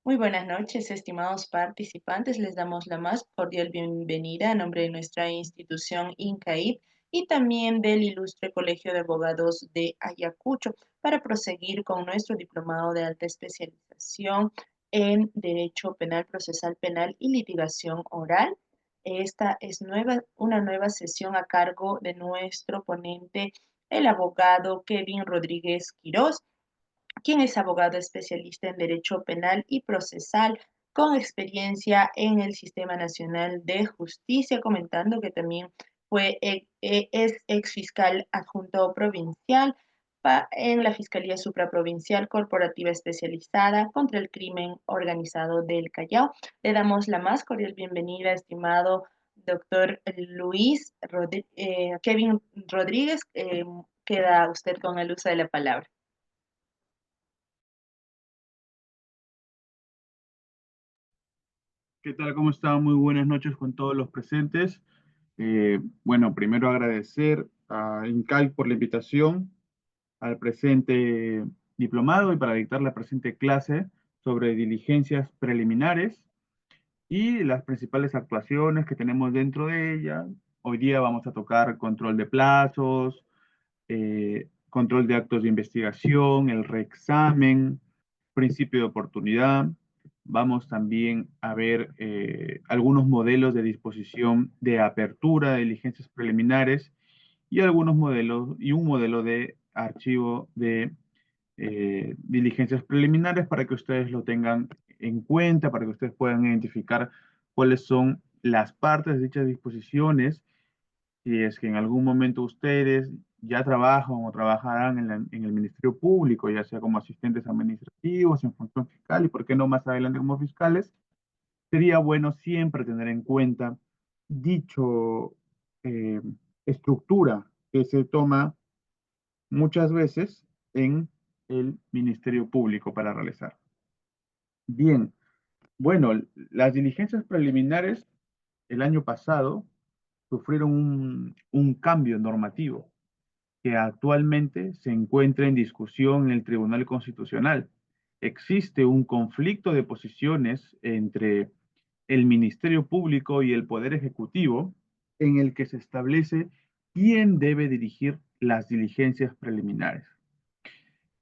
Muy buenas noches, estimados participantes. Les damos la más cordial bienvenida a nombre de nuestra institución INCAIP y también del Ilustre Colegio de Abogados de Ayacucho para proseguir con nuestro diplomado de alta especialización en Derecho Penal, Procesal Penal y Litigación Oral. Esta es una nueva sesión a cargo de nuestro ponente, el abogado Kevin Rodríguez Quirós, quien es abogado especialista en Derecho Penal y Procesal, con experiencia en el Sistema Nacional de Justicia, comentando que también es ex fiscal adjunto provincial en la Fiscalía Supraprovincial Corporativa Especializada contra el Crimen Organizado del Callao. Le damos la más cordial bienvenida, estimado doctor Kevin Rodríguez. Queda usted con el uso de la palabra. ¿Qué tal? ¿Cómo están? Muy buenas noches con todos los presentes. Bueno, primero agradecer a INCAL por la invitación al presente diplomado y para dictar la presente clase sobre diligencias preliminares y las principales actuaciones que tenemos dentro de ella. Hoy día vamos a tocar control de plazos, control de actos de investigación, el reexamen, principio de oportunidad. Vamos también a ver algunos modelos de disposición de apertura de diligencias preliminares y algunos modelos y un modelo de archivo de diligencias preliminares para que ustedes lo tengan en cuenta, para que ustedes puedan identificar cuáles son las partes de dichas disposiciones, si es que en algún momento ustedes ya trabajan o trabajarán en el Ministerio Público, ya sea como asistentes administrativos, en función fiscal y por qué no más adelante como fiscales, sería bueno siempre tener en cuenta dicho eh, estructura que se toma muchas veces en el Ministerio Público para realizar. Bien, bueno, las diligencias preliminares el año pasado sufrieron un cambio normativo que actualmente se encuentra en discusión en el Tribunal Constitucional. Existe un conflicto de posiciones entre el Ministerio Público y el Poder Ejecutivo en el que se establece quién debe dirigir las diligencias preliminares.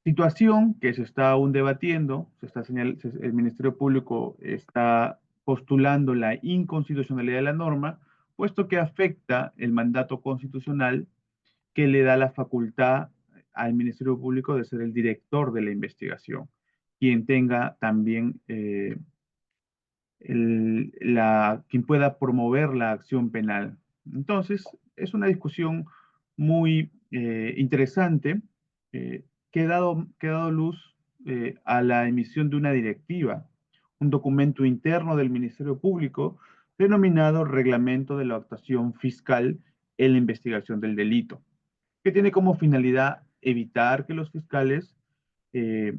Situación que se está aún debatiendo, el Ministerio Público está postulando la inconstitucionalidad de la norma, puesto que afecta el mandato constitucional que le da la facultad al Ministerio Público de ser el director de la investigación, quien tenga también quien pueda promover la acción penal. Entonces, es una discusión muy interesante que ha dado luz a la emisión de una directiva, un documento interno del Ministerio Público denominado Reglamento de la Actuación Fiscal en la Investigación del Delito, que tiene como finalidad evitar que los fiscales eh,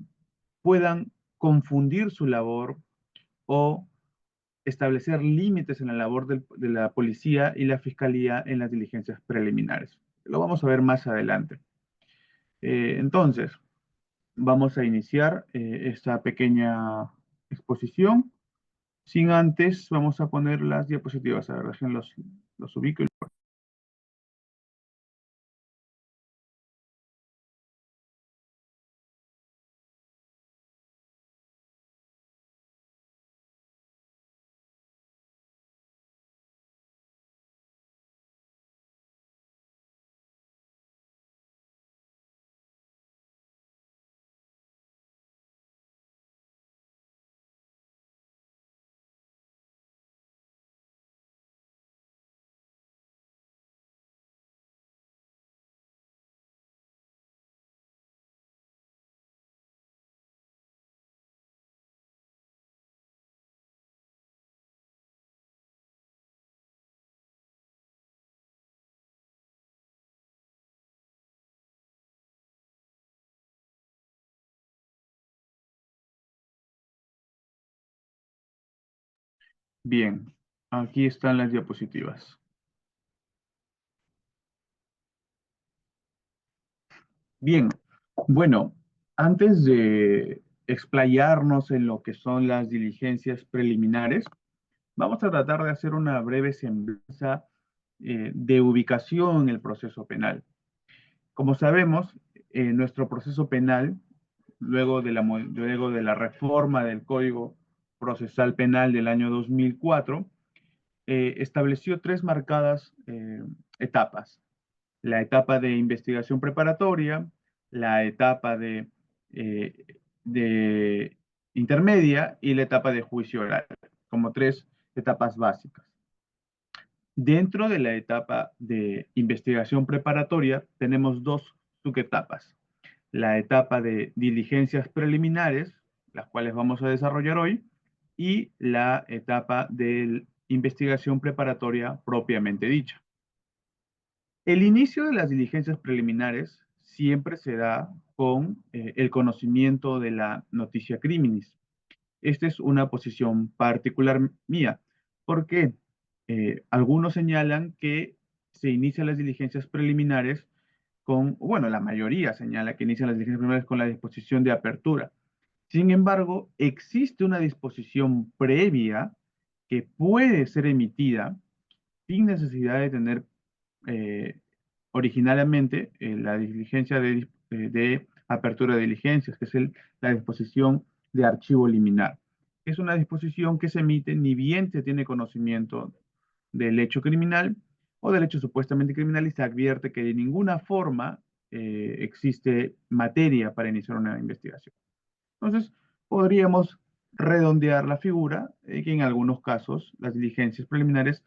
puedan confundir su labor o establecer límites en la labor de la policía y la fiscalía en las diligencias preliminares. Lo vamos a ver más adelante. Entonces, vamos a iniciar esta pequeña exposición. Sin antes, vamos a poner las diapositivas. A ver, los ubico. Bien, aquí están las diapositivas. Bien, bueno, antes de explayarnos en lo que son las diligencias preliminares, vamos a tratar de hacer una breve semblanza de ubicación en el proceso penal. Como sabemos, nuestro proceso penal, luego de la reforma del Código Procesal Penal del año 2004, estableció tres marcadas etapas. La etapa de investigación preparatoria, la etapa eh, de intermedia y la etapa de juicio oral, como tres etapas básicas. Dentro de la etapa de investigación preparatoria tenemos dos subetapas. La etapa de diligencias preliminares, las cuales vamos a desarrollar hoy, y la etapa de investigación preparatoria propiamente dicha. El inicio de las diligencias preliminares siempre se da con el conocimiento de la noticia criminis. Esta es una posición particular mía, porque algunos señalan que se inician las diligencias preliminares con, bueno, la mayoría señala que inician las diligencias preliminares con la disposición de apertura. Sin embargo, existe una disposición previa que puede ser emitida sin necesidad de tener eh, originalmente la diligencia de apertura de diligencias, que es la disposición de archivo liminar. Es una disposición que se emite ni bien se tiene conocimiento del hecho criminal o del hecho supuestamente criminal y se advierte que de ninguna forma existe materia para iniciar una investigación. Entonces, podríamos redondear la figura que en algunos casos las diligencias preliminares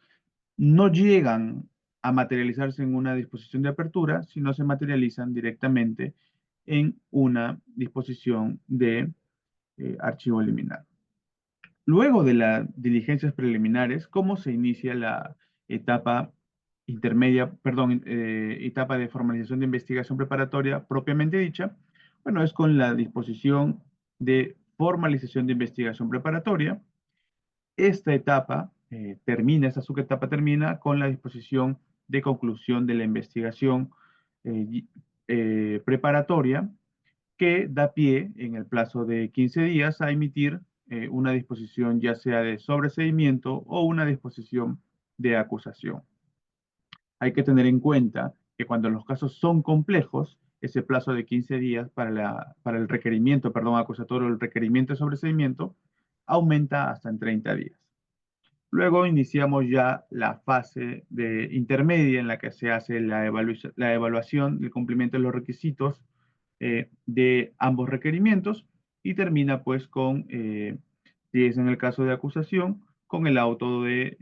no llegan a materializarse en una disposición de apertura, sino se materializan directamente en una disposición de archivo liminar. Luego de las diligencias preliminares, ¿cómo se inicia la etapa intermedia, perdón, etapa de formalización de investigación preparatoria propiamente dicha? Bueno, es con la disposición de formalización de investigación preparatoria. Esta etapa esta subetapa termina con la disposición de conclusión de la investigación preparatoria que da pie en el plazo de 15 días a emitir una disposición ya sea de sobreseimiento o una disposición de acusación. Hay que tener en cuenta que cuando los casos son complejos, ese plazo de 15 días para el requerimiento, perdón, acusatorio, el requerimiento de sobreseimiento, aumenta hasta en 30 días. Luego iniciamos ya la fase de intermedia en la que se hace la evaluación del cumplimiento de los requisitos de ambos requerimientos y termina pues con, si es en el caso de acusación, con el auto de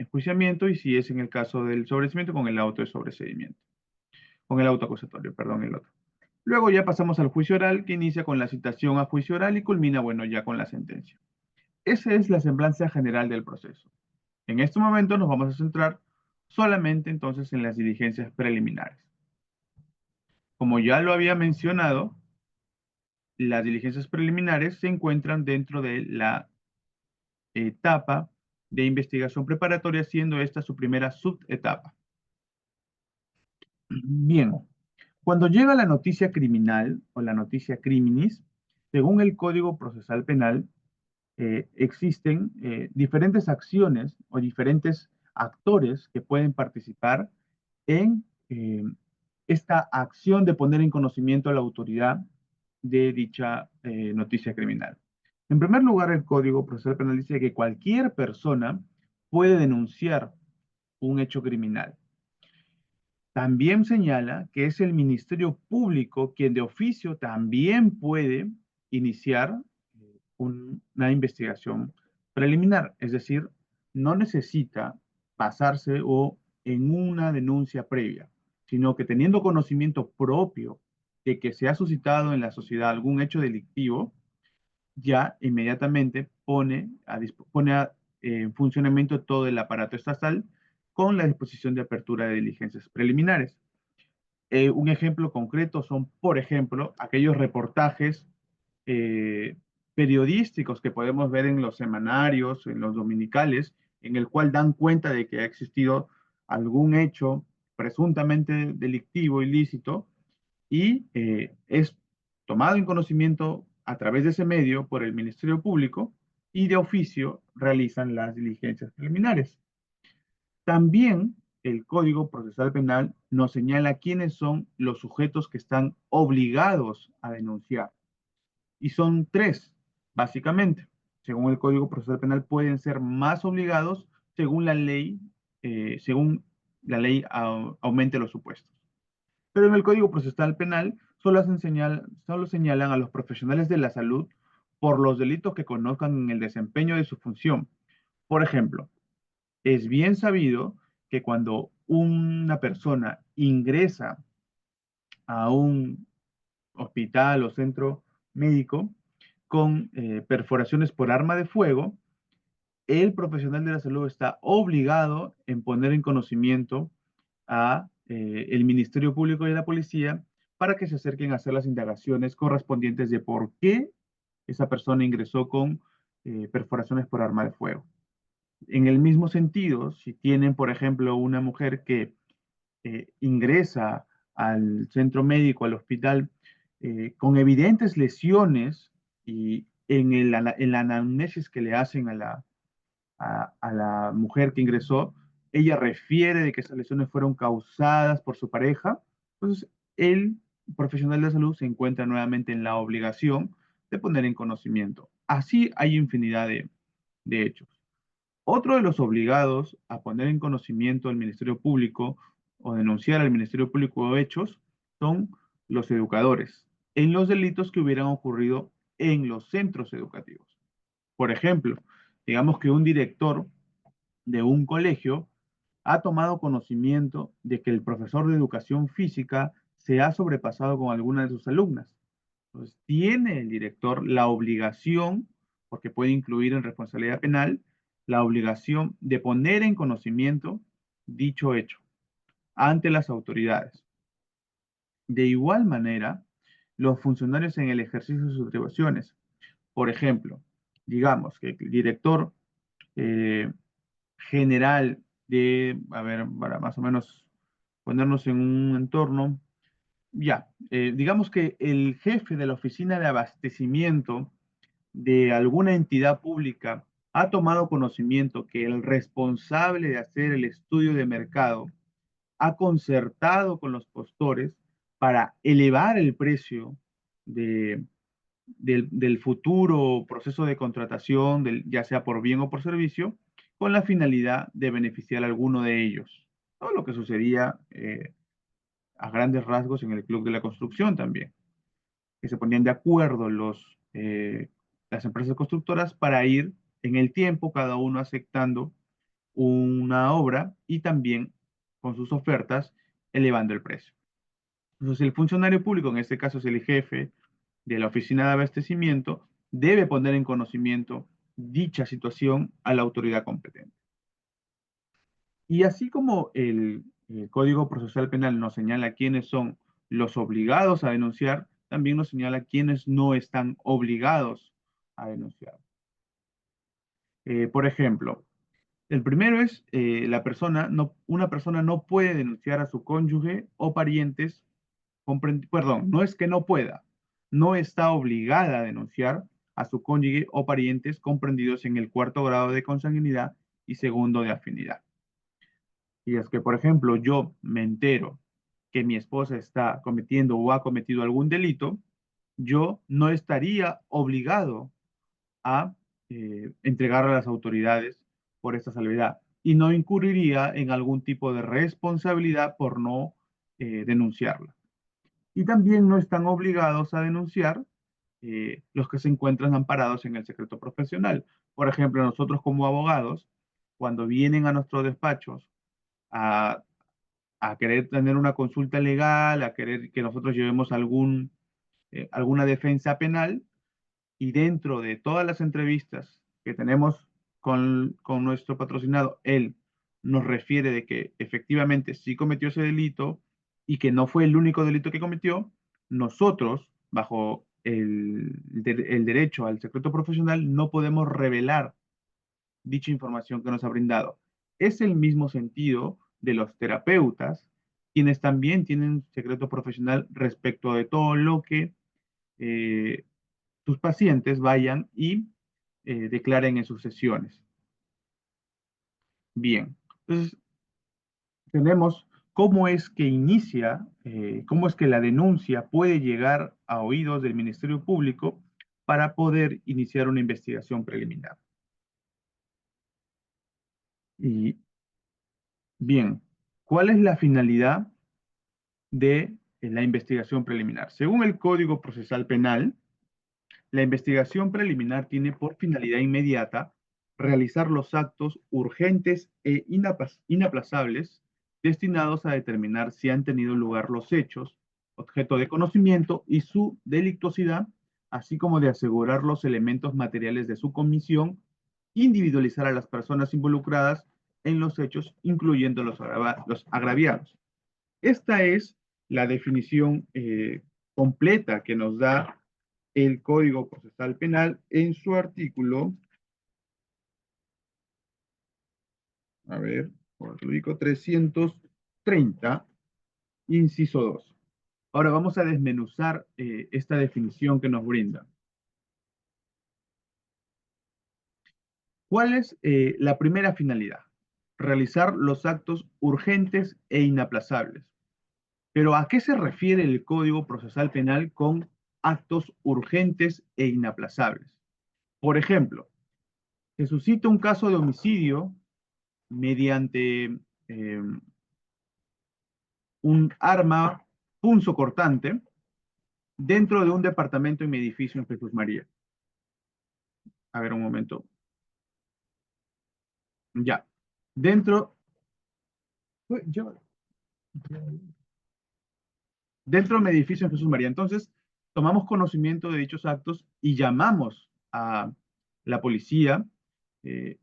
enjuiciamiento y si es en el caso del sobreseimiento, con el auto de sobreseimiento, con el auto acusatorio, perdón, el otro. Luego ya pasamos al juicio oral que inicia con la citación a juicio oral y culmina, bueno, ya con la sentencia. Esa es la semblanza general del proceso. En este momento nos vamos a centrar solamente entonces en las diligencias preliminares. Como ya lo había mencionado, las diligencias preliminares se encuentran dentro de la etapa de investigación preparatoria, siendo esta su primera subetapa. Bien, cuando llega la noticia criminal o la noticia criminis, según el Código Procesal Penal, existen diferentes acciones o diferentes actores que pueden participar en esta acción de poner en conocimiento a la autoridad de dicha noticia criminal. En primer lugar, el Código Procesal Penal dice que cualquier persona puede denunciar un hecho criminal. También señala que es el Ministerio Público quien de oficio también puede iniciar una investigación preliminar, es decir, no necesita basarse o en una denuncia previa, sino que teniendo conocimiento propio de que se ha suscitado en la sociedad algún hecho delictivo, ya inmediatamente pone en funcionamiento todo el aparato estatal con la disposición de apertura de diligencias preliminares. Un ejemplo concreto son, por ejemplo, aquellos reportajes eh, periodísticos que podemos ver en los semanarios, en los dominicales, en el cual dan cuenta de que ha existido algún hecho presuntamente delictivo, ilícito, y es tomado en conocimiento a través de ese medio por el Ministerio Público y de oficio realizan las diligencias preliminares. También el Código Procesal Penal nos señala quiénes son los sujetos que están obligados a denunciar. Y son tres, básicamente. Según el Código Procesal Penal, pueden ser más obligados según la ley aumente los supuestos. Pero en el Código Procesal Penal solo señalan a los profesionales de la salud por los delitos que conozcan en el desempeño de su función. Por ejemplo, es bien sabido que cuando una persona ingresa a un hospital o centro médico con perforaciones por arma de fuego, el profesional de la salud está obligado en poner en conocimiento a el Ministerio Público y a la policía para que se acerquen a hacer las indagaciones correspondientes de por qué esa persona ingresó con perforaciones por arma de fuego. En el mismo sentido, si tienen, por ejemplo, una mujer que ingresa al centro médico, al hospital, con evidentes lesiones y en la anamnesis que le hacen a la mujer que ingresó, ella refiere de que esas lesiones fueron causadas por su pareja, entonces el profesional de salud se encuentra nuevamente en la obligación de poner en conocimiento. Así hay infinidad de hechos. Otro de los obligados a poner en conocimiento al Ministerio Público o denunciar al Ministerio Público hechos son los educadores en los delitos que hubieran ocurrido en los centros educativos. Por ejemplo, digamos que un director de un colegio ha tomado conocimiento de que el profesor de educación física se ha sobrepasado con alguna de sus alumnas. Entonces, tiene el director la obligación, porque puede incluir en responsabilidad penal, la obligación de poner en conocimiento dicho hecho ante las autoridades. De igual manera, los funcionarios en el ejercicio de sus atribuciones, por ejemplo, digamos que el director eh, general de, a ver, para más o menos ponernos en un entorno, ya, digamos que el jefe de la oficina de abastecimiento de alguna entidad pública ha tomado conocimiento que el responsable de hacer el estudio de mercado ha concertado con los postores para elevar el precio de, del futuro proceso de contratación, ya sea por bien o por servicio, con la finalidad de beneficiar a alguno de ellos. Todo lo que sucedía a grandes rasgos en el Club de la Construcción también, que se ponían de acuerdo las empresas constructoras para ir en el tiempo, cada uno aceptando una obra y también con sus ofertas elevando el precio. Entonces, el funcionario público, en este caso es el jefe de la oficina de abastecimiento, debe poner en conocimiento dicha situación a la autoridad competente. Y así como el Código Procesal Penal nos señala quiénes son los obligados a denunciar, también nos señala quiénes no están obligados a denunciar. Por ejemplo, el primero es una persona no puede denunciar a su cónyuge o parientes, perdón, no es que no pueda, no está obligada a denunciar a su cónyuge o parientes comprendidos en el cuarto grado de consanguinidad y segundo de afinidad. Y es que, por ejemplo, yo me entero que mi esposa está cometiendo o ha cometido algún delito, yo no estaría obligado a entregar a las autoridades por esta salvedad y no incurriría en algún tipo de responsabilidad por no denunciarla. Y también no están obligados a denunciar los que se encuentran amparados en el secreto profesional. Por ejemplo, nosotros como abogados, cuando vienen a nuestros despachos a, a querer tener una consulta legal, a querer que nosotros llevemos alguna defensa penal, y dentro de todas las entrevistas que tenemos con nuestro patrocinado, él nos refiere de que efectivamente sí cometió ese delito y que no fue el único delito que cometió, nosotros, bajo el derecho al secreto profesional, no podemos revelar dicha información que nos ha brindado. Es el mismo sentido de los terapeutas, quienes también tienen secreto profesional respecto de todo lo que eh, tus pacientes vayan y declaren en sus sesiones. Bien, entonces tenemos cómo es que inicia, cómo es que la denuncia puede llegar a oídos del Ministerio Público para poder iniciar una investigación preliminar. Y bien, ¿cuál es la finalidad de la investigación preliminar? Según el Código Procesal Penal, la investigación preliminar tiene por finalidad inmediata realizar los actos urgentes e inaplazables destinados a determinar si han tenido lugar los hechos, objeto de conocimiento y su delictuosidad, así como de asegurar los elementos materiales de su comisión, individualizar a las personas involucradas en los hechos, incluyendo los agraviados. Esta es la definición completa que nos da el Código Procesal Penal en su artículo, a ver, por lo ubico, 330, inciso 2. Ahora vamos a desmenuzar esta definición que nos brinda. ¿Cuál es la primera finalidad? Realizar los actos urgentes e inaplazables. Pero ¿a qué se refiere el Código Procesal Penal con actos urgentes e inaplazables? Por ejemplo, se suscita un caso de homicidio mediante un arma punzocortante dentro de un departamento en mi edificio en Jesús María. A ver, un momento. Ya. Dentro, dentro de mi edificio en Jesús María. Entonces, tomamos conocimiento de dichos actos y llamamos a la policía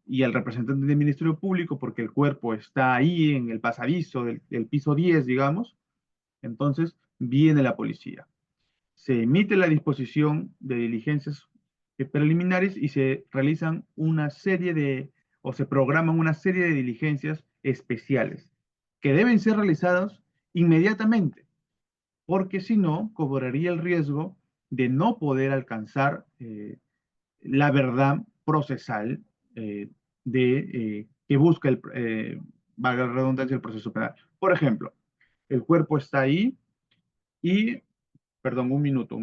y al representante del Ministerio Público porque el cuerpo está ahí en el pasadizo del piso 10, digamos. Entonces, viene la policía. Se emite la disposición de diligencias preliminares y se realizan una serie o se programan una serie de diligencias especiales que deben ser realizadas inmediatamente, porque si no, cobraría el riesgo de no poder alcanzar la verdad procesal que busca valga la redundancia, el proceso penal. Por ejemplo, el cuerpo está ahí y, perdón, un minuto.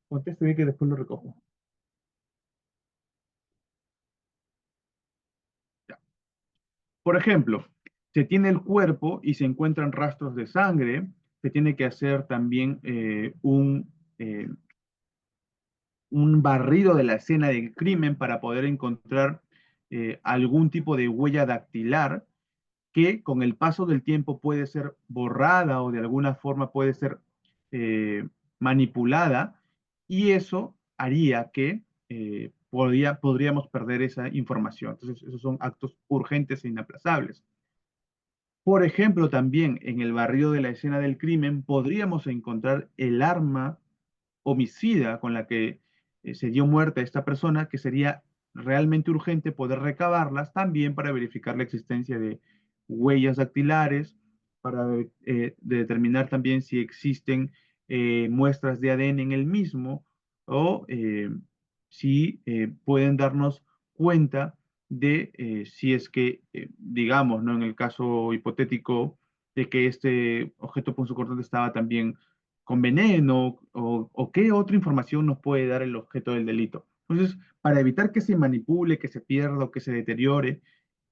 Conteste bien que después lo recojo. Ya. Por ejemplo, se tiene el cuerpo y se encuentran rastros de sangre, se tiene que hacer también un barrido de la escena del crimen para poder encontrar algún tipo de huella dactilar que con el paso del tiempo puede ser borrada o de alguna forma puede ser eh, manipulada y eso haría que podríamos perder esa información. Entonces, esos son actos urgentes e inaplazables. Por ejemplo, también en el barrido de la escena del crimen podríamos encontrar el arma homicida con la que se dio muerte a esta persona, que sería realmente urgente poder recabarlas también para verificar la existencia de huellas dactilares, para determinar también si existen muestras de ADN en el mismo o si pueden darnos cuenta de si es que, digamos, ¿no? En el caso hipotético de que este objeto punzocortante estaba también con veneno o qué otra información nos puede dar el objeto del delito. Entonces, para evitar que se manipule, que se pierda o que se deteriore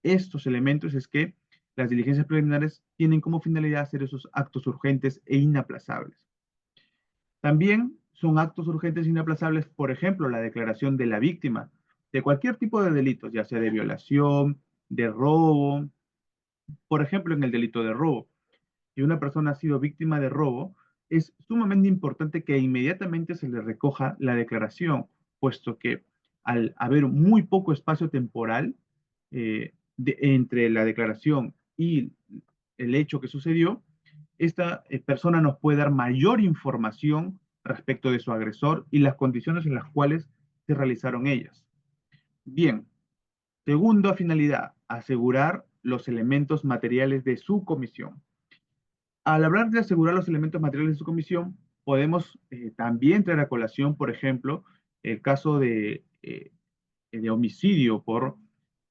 estos elementos es que las diligencias preliminares tienen como finalidad hacer esos actos urgentes e inaplazables. También son actos urgentes e inaplazables, por ejemplo, la declaración de la víctima de cualquier tipo de delitos, ya sea de violación, de robo, por ejemplo, en el delito de robo. Si una persona ha sido víctima de robo, es sumamente importante que inmediatamente se le recoja la declaración, puesto que al haber muy poco espacio temporal entre la declaración y el hecho que sucedió, esta persona nos puede dar mayor información respecto de su agresor y las condiciones en las cuales se realizaron ellas. Bien, segunda finalidad, asegurar los elementos materiales de su comisión. Al hablar de asegurar los elementos materiales de su comisión, podemos también traer a colación, por ejemplo, el caso de homicidio por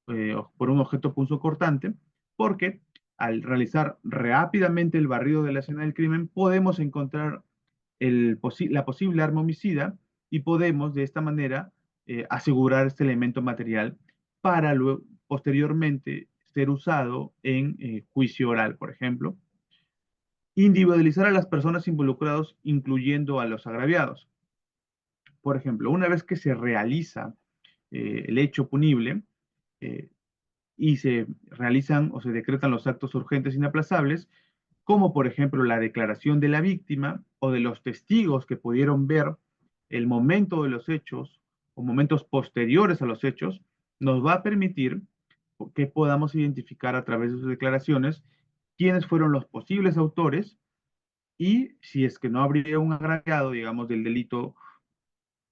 un objeto punzocortante, porque al realizar rápidamente el barrido de la escena del crimen, podemos encontrar la posible arma homicida y podemos de esta manera asegurar este elemento material para luego, posteriormente ser usado en juicio oral, por ejemplo. Individualizar a las personas involucradas, incluyendo a los agraviados. Por ejemplo, una vez que se realiza el hecho punible, eh, y se realizan o se decretan los actos urgentes inaplazables, como por ejemplo la declaración de la víctima o de los testigos que pudieron ver el momento de los hechos o momentos posteriores a los hechos, nos va a permitir que podamos identificar a través de sus declaraciones quiénes fueron los posibles autores y si es que no habría un agraviado, digamos, del delito,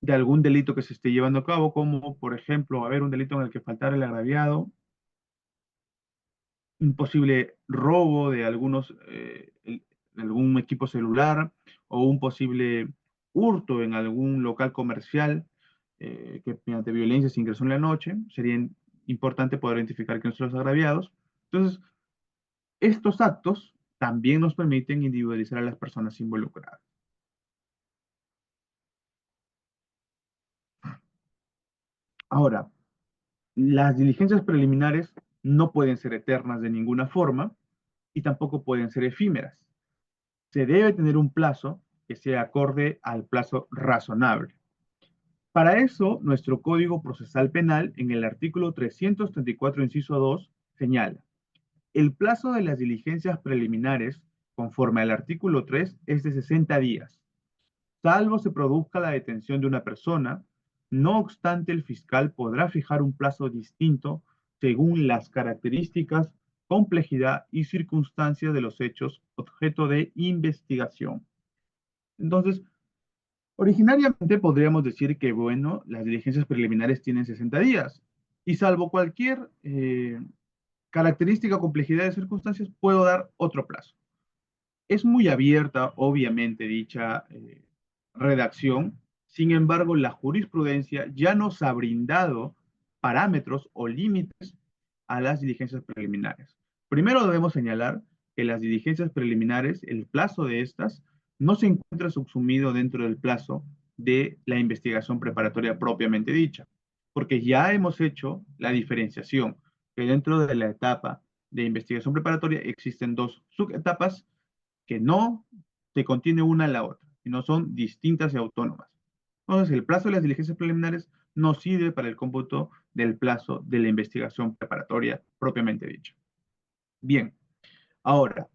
de algún delito que se esté llevando a cabo, como por ejemplo, haber un delito en el que faltara el agraviado, un posible robo de de algún equipo celular o un posible hurto en algún local comercial que mediante violencia se ingresó en la noche. Sería importante poder identificar quiénes son los agraviados. Entonces, estos actos también nos permiten individualizar a las personas involucradas. Ahora, las diligencias preliminares no pueden ser eternas de ninguna forma y tampoco pueden ser efímeras. Se debe tener un plazo que sea acorde al plazo razonable. Para eso, nuestro Código Procesal Penal, en el artículo 334, inciso 2, señala, el plazo de las diligencias preliminares, conforme al artículo 3, es de 60 días, salvo se produzca la detención de una persona. No obstante, el fiscal podrá fijar un plazo distinto según las características, complejidad y circunstancias de los hechos objeto de investigación. Entonces, originariamente podríamos decir que, bueno, las diligencias preliminares tienen 60 días y salvo cualquier característica, complejidad de circunstancias, puedo dar otro plazo. Es muy abierta, obviamente, dicha redacción. Sin embargo, la jurisprudencia ya nos ha brindado parámetros o límites a las diligencias preliminares. Primero debemos señalar que las diligencias preliminares, el plazo de estas, no se encuentra subsumido dentro del plazo de la investigación preparatoria propiamente dicha, porque ya hemos hecho la diferenciación que dentro de la etapa de investigación preparatoria existen dos subetapas que no se contiene una en la otra, sino son distintas y autónomas. Entonces, el plazo de las diligencias preliminares no sirve para el cómputo del plazo de la investigación preparatoria propiamente dicha. Bien, ahora,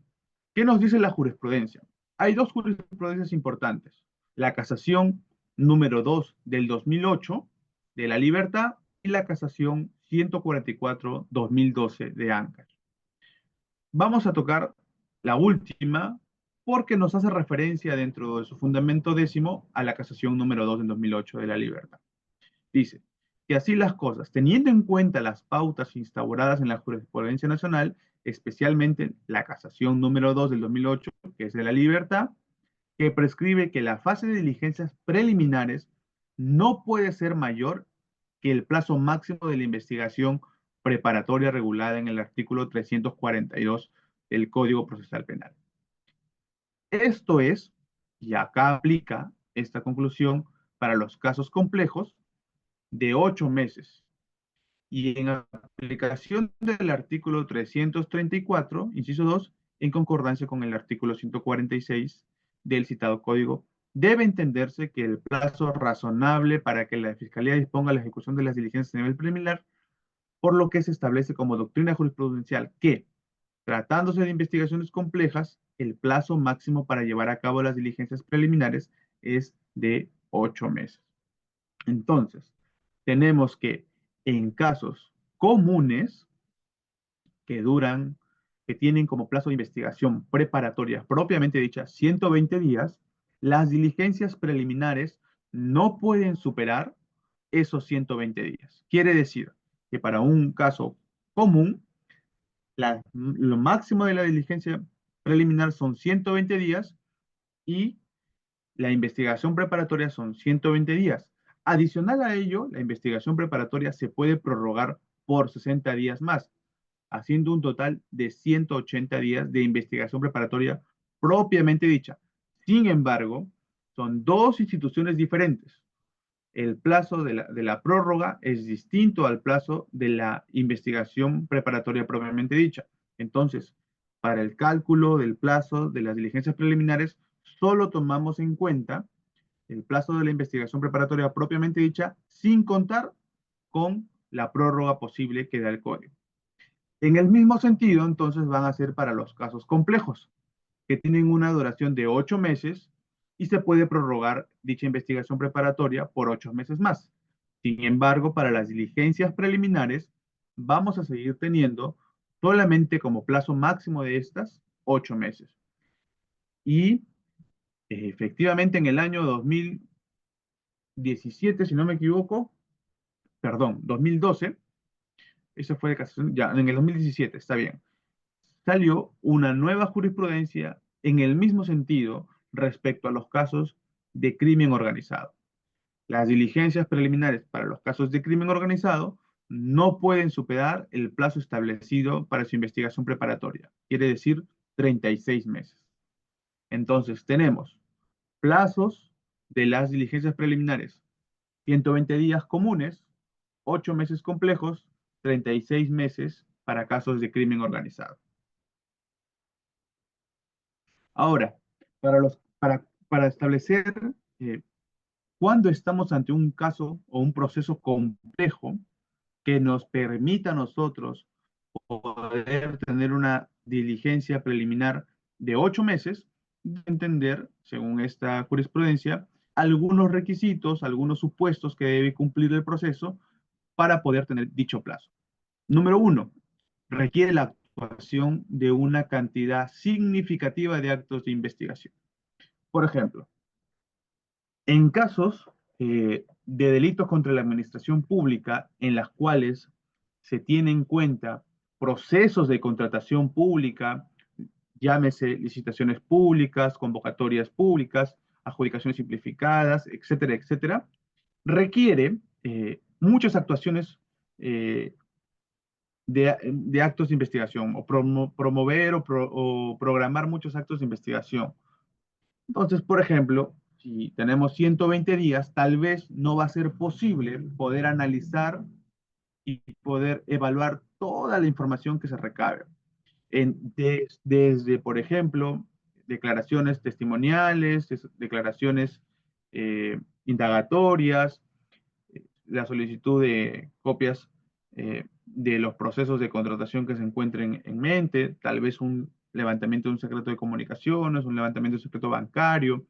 ¿qué nos dice la jurisprudencia? Hay dos jurisprudencias importantes. La casación número 2 del 2008 de la Libertad y la casación 144-2012 de Ancash. Vamos a tocar la última porque nos hace referencia dentro de su fundamento décimo a la casación número 2 del 2008 de la Libertad. Dice que así las cosas, teniendo en cuenta las pautas instauradas en la jurisprudencia nacional, especialmente la casación número 2 del 2008, que es de la Libertad, que prescribe que la fase de diligencias preliminares no puede ser mayor que el plazo máximo de la investigación preparatoria regulada en el artículo 342 del Código Procesal Penal. Esto es, y acá aplica esta conclusión para los casos complejos, de 8 meses. Y en aplicación del artículo 334, inciso 2, en concordancia con el artículo 146 del citado código, debe entenderse que el plazo razonable para que la Fiscalía disponga la ejecución de las diligencias a nivel preliminar, por lo que se establece como doctrina jurisprudencial que, tratándose de investigaciones complejas, el plazo máximo para llevar a cabo las diligencias preliminares es de 8 meses. Entonces, tenemos que en casos comunes que duran, que tienen como plazo de investigación preparatoria propiamente dicha 120 días, las diligencias preliminares no pueden superar esos 120 días. Quiere decir que para un caso común, lo máximo de la diligencia preliminar son 120 días y La investigación preparatoria son 120 días. Adicional a ello, la investigación preparatoria se puede prorrogar por 60 días más, haciendo un total de 180 días de investigación preparatoria propiamente dicha. Sin embargo, son dos instituciones diferentes. El plazo de la prórroga es distinto al plazo de la investigación preparatoria propiamente dicha. Entonces, para el cálculo del plazo de las diligencias preliminares, solo tomamos en cuenta el plazo de la investigación preparatoria propiamente dicha, sin contar con la prórroga posible que da el código. En el mismo sentido, entonces, van a ser para los casos complejos, que tienen una duración de 8 meses y se puede prorrogar dicha investigación preparatoria por 8 meses más. Sin embargo, para las diligencias preliminares, vamos a seguir teniendo solamente como plazo máximo de estas 8 meses. Y efectivamente en el año 2017, si no me equivoco, perdón, 2012, eso fue de casación, ya, en el 2017, está bien, salió una nueva jurisprudencia en el mismo sentido respecto a los casos de crimen organizado. Las diligencias preliminares para los casos de crimen organizado no pueden superar el plazo establecido para su investigación preparatoria, quiere decir 36 meses. Entonces, tenemos plazos de las diligencias preliminares, 120 días comunes, 8 meses complejos, 36 meses para casos de crimen organizado. Ahora, para establecer cuándo estamos ante un caso o un proceso complejo que nos permita a nosotros poder tener una diligencia preliminar de 8 meses, entender, según esta jurisprudencia, algunos requisitos, algunos supuestos que debe cumplir el proceso para poder tener dicho plazo. Número uno, requiere la actuación de una cantidad significativa de actos de investigación. Por ejemplo, en casos de delitos contra la administración pública en las cuales se tienen en cuenta procesos de contratación pública, llámese licitaciones públicas, convocatorias públicas, adjudicaciones simplificadas, etcétera, etcétera, requiere muchas actuaciones de actos de investigación o promover o programar muchos actos de investigación. Entonces, por ejemplo, si tenemos 120 días, tal vez no va a ser posible poder analizar y poder evaluar toda la información que se recabe. Desde, por ejemplo, declaraciones testimoniales, declaraciones indagatorias, la solicitud de copias de los procesos de contratación que se encuentren en mente, tal vez un levantamiento de un secreto de comunicaciones, un levantamiento de un secreto bancario,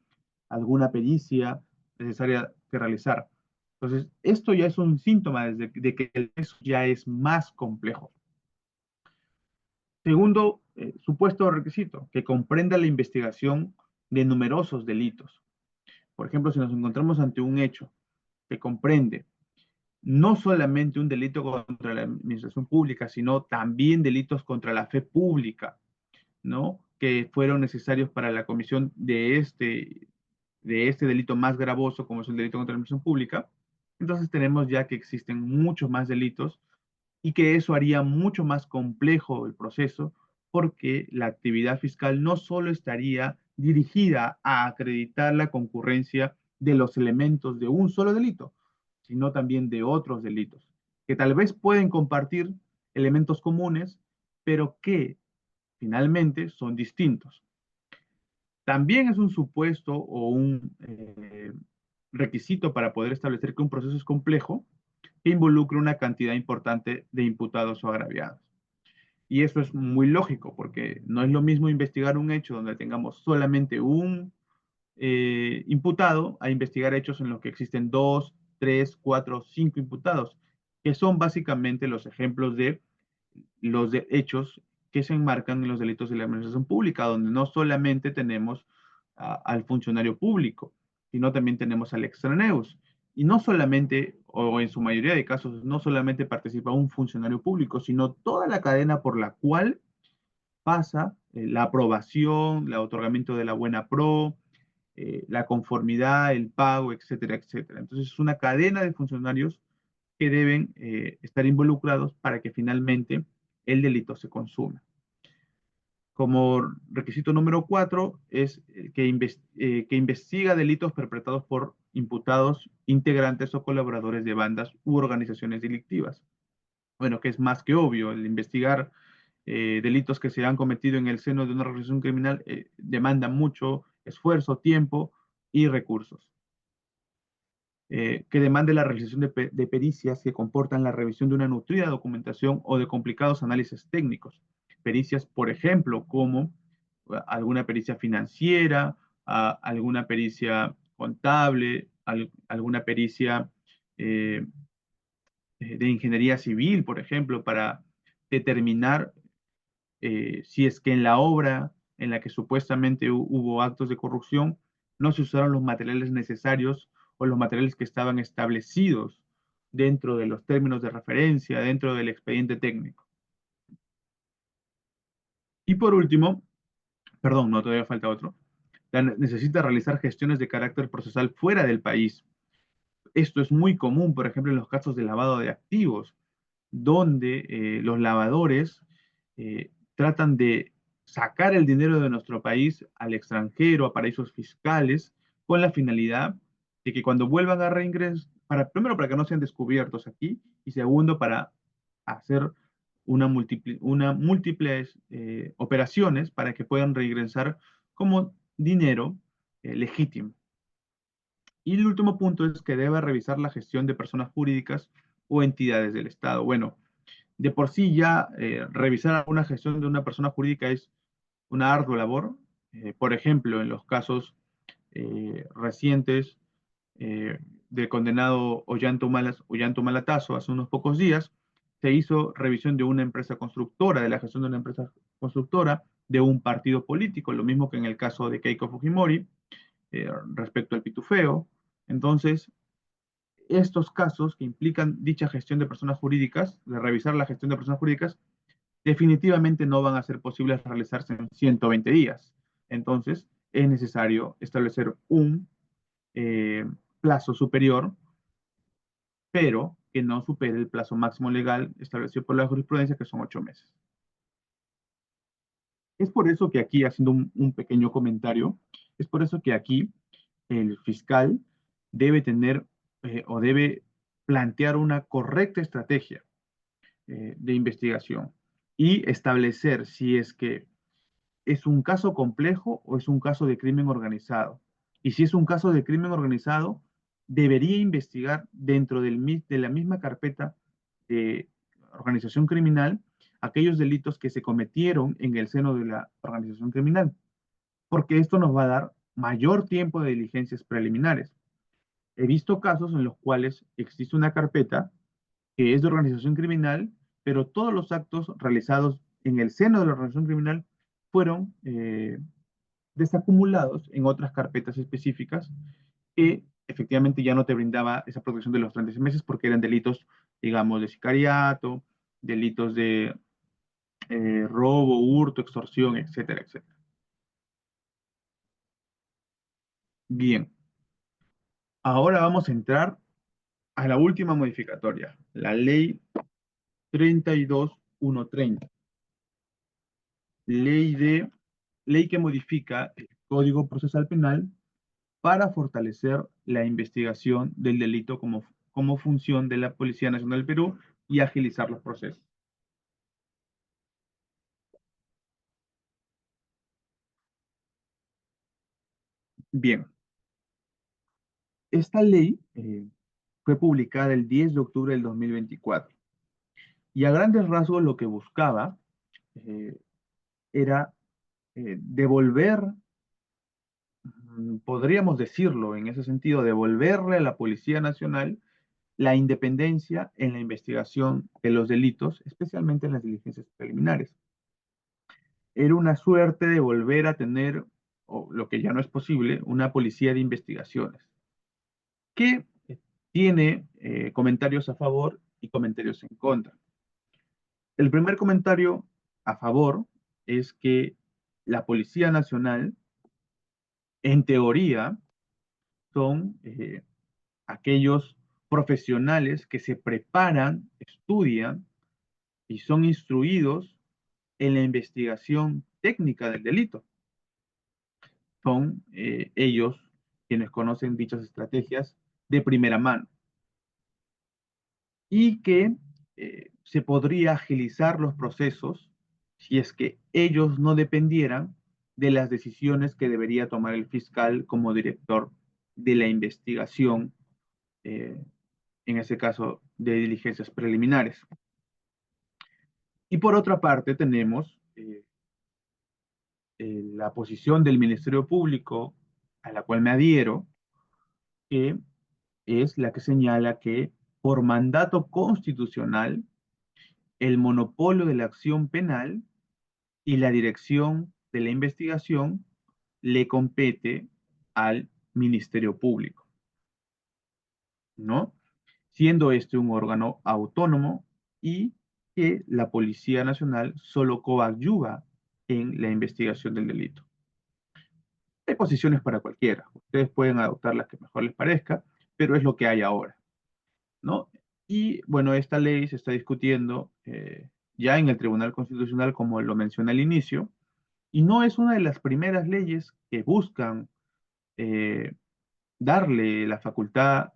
alguna pericia necesaria que realizar. Entonces, esto ya es un síntoma de que el caso ya es más complejo. Segundo, supuesto requisito, que comprenda la investigación de numerosos delitos. Por ejemplo, si nos encontramos ante un hecho que comprende no solamente un delito contra la administración pública, sino también delitos contra la fe pública, ¿no? Que fueron necesarios para la comisión de este delito más gravoso, como es el delito contra la administración pública. Entonces tenemos ya que existen muchos más delitos y que eso haría mucho más complejo el proceso porque la actividad fiscal no solo estaría dirigida a acreditar la concurrencia de los elementos de un solo delito, sino también de otros delitos, que tal vez pueden compartir elementos comunes, pero que finalmente son distintos. También es un supuesto o un requisito para poder establecer que un proceso es complejo que involucre una cantidad importante de imputados o agraviados. Y eso es muy lógico, porque no es lo mismo investigar un hecho donde tengamos solamente un imputado a investigar hechos en los que existen 2, 3, 4, 5 imputados, que son básicamente los ejemplos de los hechos que se enmarcan en los delitos de la administración pública, donde no solamente tenemos al funcionario público, sino también tenemos al extraneus. Y no solamente, o en su mayoría de casos, no solamente participa un funcionario público, sino toda la cadena por la cual pasa la aprobación, el otorgamiento de la buena pro, la conformidad, el pago, etcétera, etcétera. Entonces es una cadena de funcionarios que deben estar involucrados para que finalmente el delito se consuma. Como requisito número 4 es que investiga delitos perpetrados por imputados, integrantes o colaboradores de bandas u organizaciones delictivas. Bueno, que es más que obvio, el investigar delitos que se han cometido en el seno de una organización criminal demanda mucho esfuerzo, tiempo y recursos. Que demande la realización de pericias que comportan la revisión de una nutrida documentación o de complicados análisis técnicos. Pericias, por ejemplo, como alguna pericia financiera, alguna pericia contable, alguna pericia eh, de ingeniería civil, por ejemplo, para determinar si es que en la obra en la que supuestamente hubo actos de corrupción no se usaron los materiales necesarios o los materiales que estaban establecidos dentro de los términos de referencia, dentro del expediente técnico. Y por último, perdón, no, todavía falta otro, necesita realizar gestiones de carácter procesal fuera del país. Esto es muy común, por ejemplo, en los casos de lavado de activos, donde los lavadores tratan de sacar el dinero de nuestro país al extranjero, a paraísos fiscales, con la finalidad de que cuando vuelvan a reingresar, primero para que no sean descubiertos aquí, y segundo para hacer múltiples operaciones para que puedan reingresar como dinero legítimo. Y el último punto es que debe revisar la gestión de personas jurídicas o entidades del Estado. Bueno, de por sí ya revisar una gestión de una persona jurídica es una ardua labor. Por ejemplo, en los casos recientes del condenado Ollanta Humala hace unos pocos días, se hizo revisión de una empresa constructora, de la gestión de una empresa constructora, de un partido político, lo mismo que en el caso de Keiko Fujimori, respecto al pitufeo. Entonces, estos casos que implican dicha gestión de personas jurídicas, de revisar la gestión de personas jurídicas, definitivamente no van a ser posibles realizarse en 120 días. Entonces, es necesario establecer un plazo superior, pero que no supere el plazo máximo legal establecido por la jurisprudencia, que son 8 meses. Es por eso que aquí, haciendo un pequeño comentario, es por eso que aquí el fiscal debe tener o debe plantear una correcta estrategia de investigación y establecer si es que es un caso complejo o es un caso de crimen organizado. Y si es un caso de crimen organizado, debería investigar dentro de la misma carpeta de organización criminal aquellos delitos que se cometieron en el seno de la organización criminal, porque esto nos va a dar mayor tiempo de diligencias preliminares. He visto casos en los cuales existe una carpeta que es de organización criminal, pero todos los actos realizados en el seno de la organización criminal fueron desacumulados en otras carpetas específicas que efectivamente ya no te brindaba esa protección de los 36 meses porque eran delitos, digamos, de sicariato, delitos de robo, hurto, extorsión, etcétera, etcétera. Bien, ahora vamos a entrar a la última modificatoria, la ley 32130. Ley que modifica el Código Procesal Penal para fortalecer la investigación del delito como función de la Policía Nacional del Perú y agilizar los procesos. Bien, esta ley fue publicada el 10 de octubre del 2024 y a grandes rasgos lo que buscaba eh, era devolver, podríamos decirlo en ese sentido, devolverle a la Policía Nacional la independencia en la investigación de los delitos, especialmente en las diligencias preliminares. Era una suerte de volver a tener, o lo que ya no es posible, una policía de investigaciones, que tiene comentarios a favor y comentarios en contra. El primer comentario a favor es que la Policía Nacional En teoría, son aquellos profesionales que se preparan, estudian y son instruidos en la investigación técnica del delito. Son ellos quienes conocen dichas estrategias de primera mano y que se podría agilizar los procesos si es que ellos no dependieran de las decisiones que debería tomar el fiscal como director de la investigación, eh, en ese caso de diligencias preliminares. Y por otra parte tenemos la posición del Ministerio Público, a la cual me adhiero, que es la que señala que por mandato constitucional, el monopolio de la acción penal y la dirección de la investigación le compete al Ministerio Público, ¿no? Siendo este un órgano autónomo y que la Policía Nacional solo coadyuva en la investigación del delito. Hay posiciones para cualquiera, ustedes pueden adoptar las que mejor les parezca, pero es lo que hay ahora, ¿no? Y bueno, esta ley se está discutiendo ya en el Tribunal Constitucional, como lo mencioné al inicio, y no es una de las primeras leyes que buscan eh, darle la facultad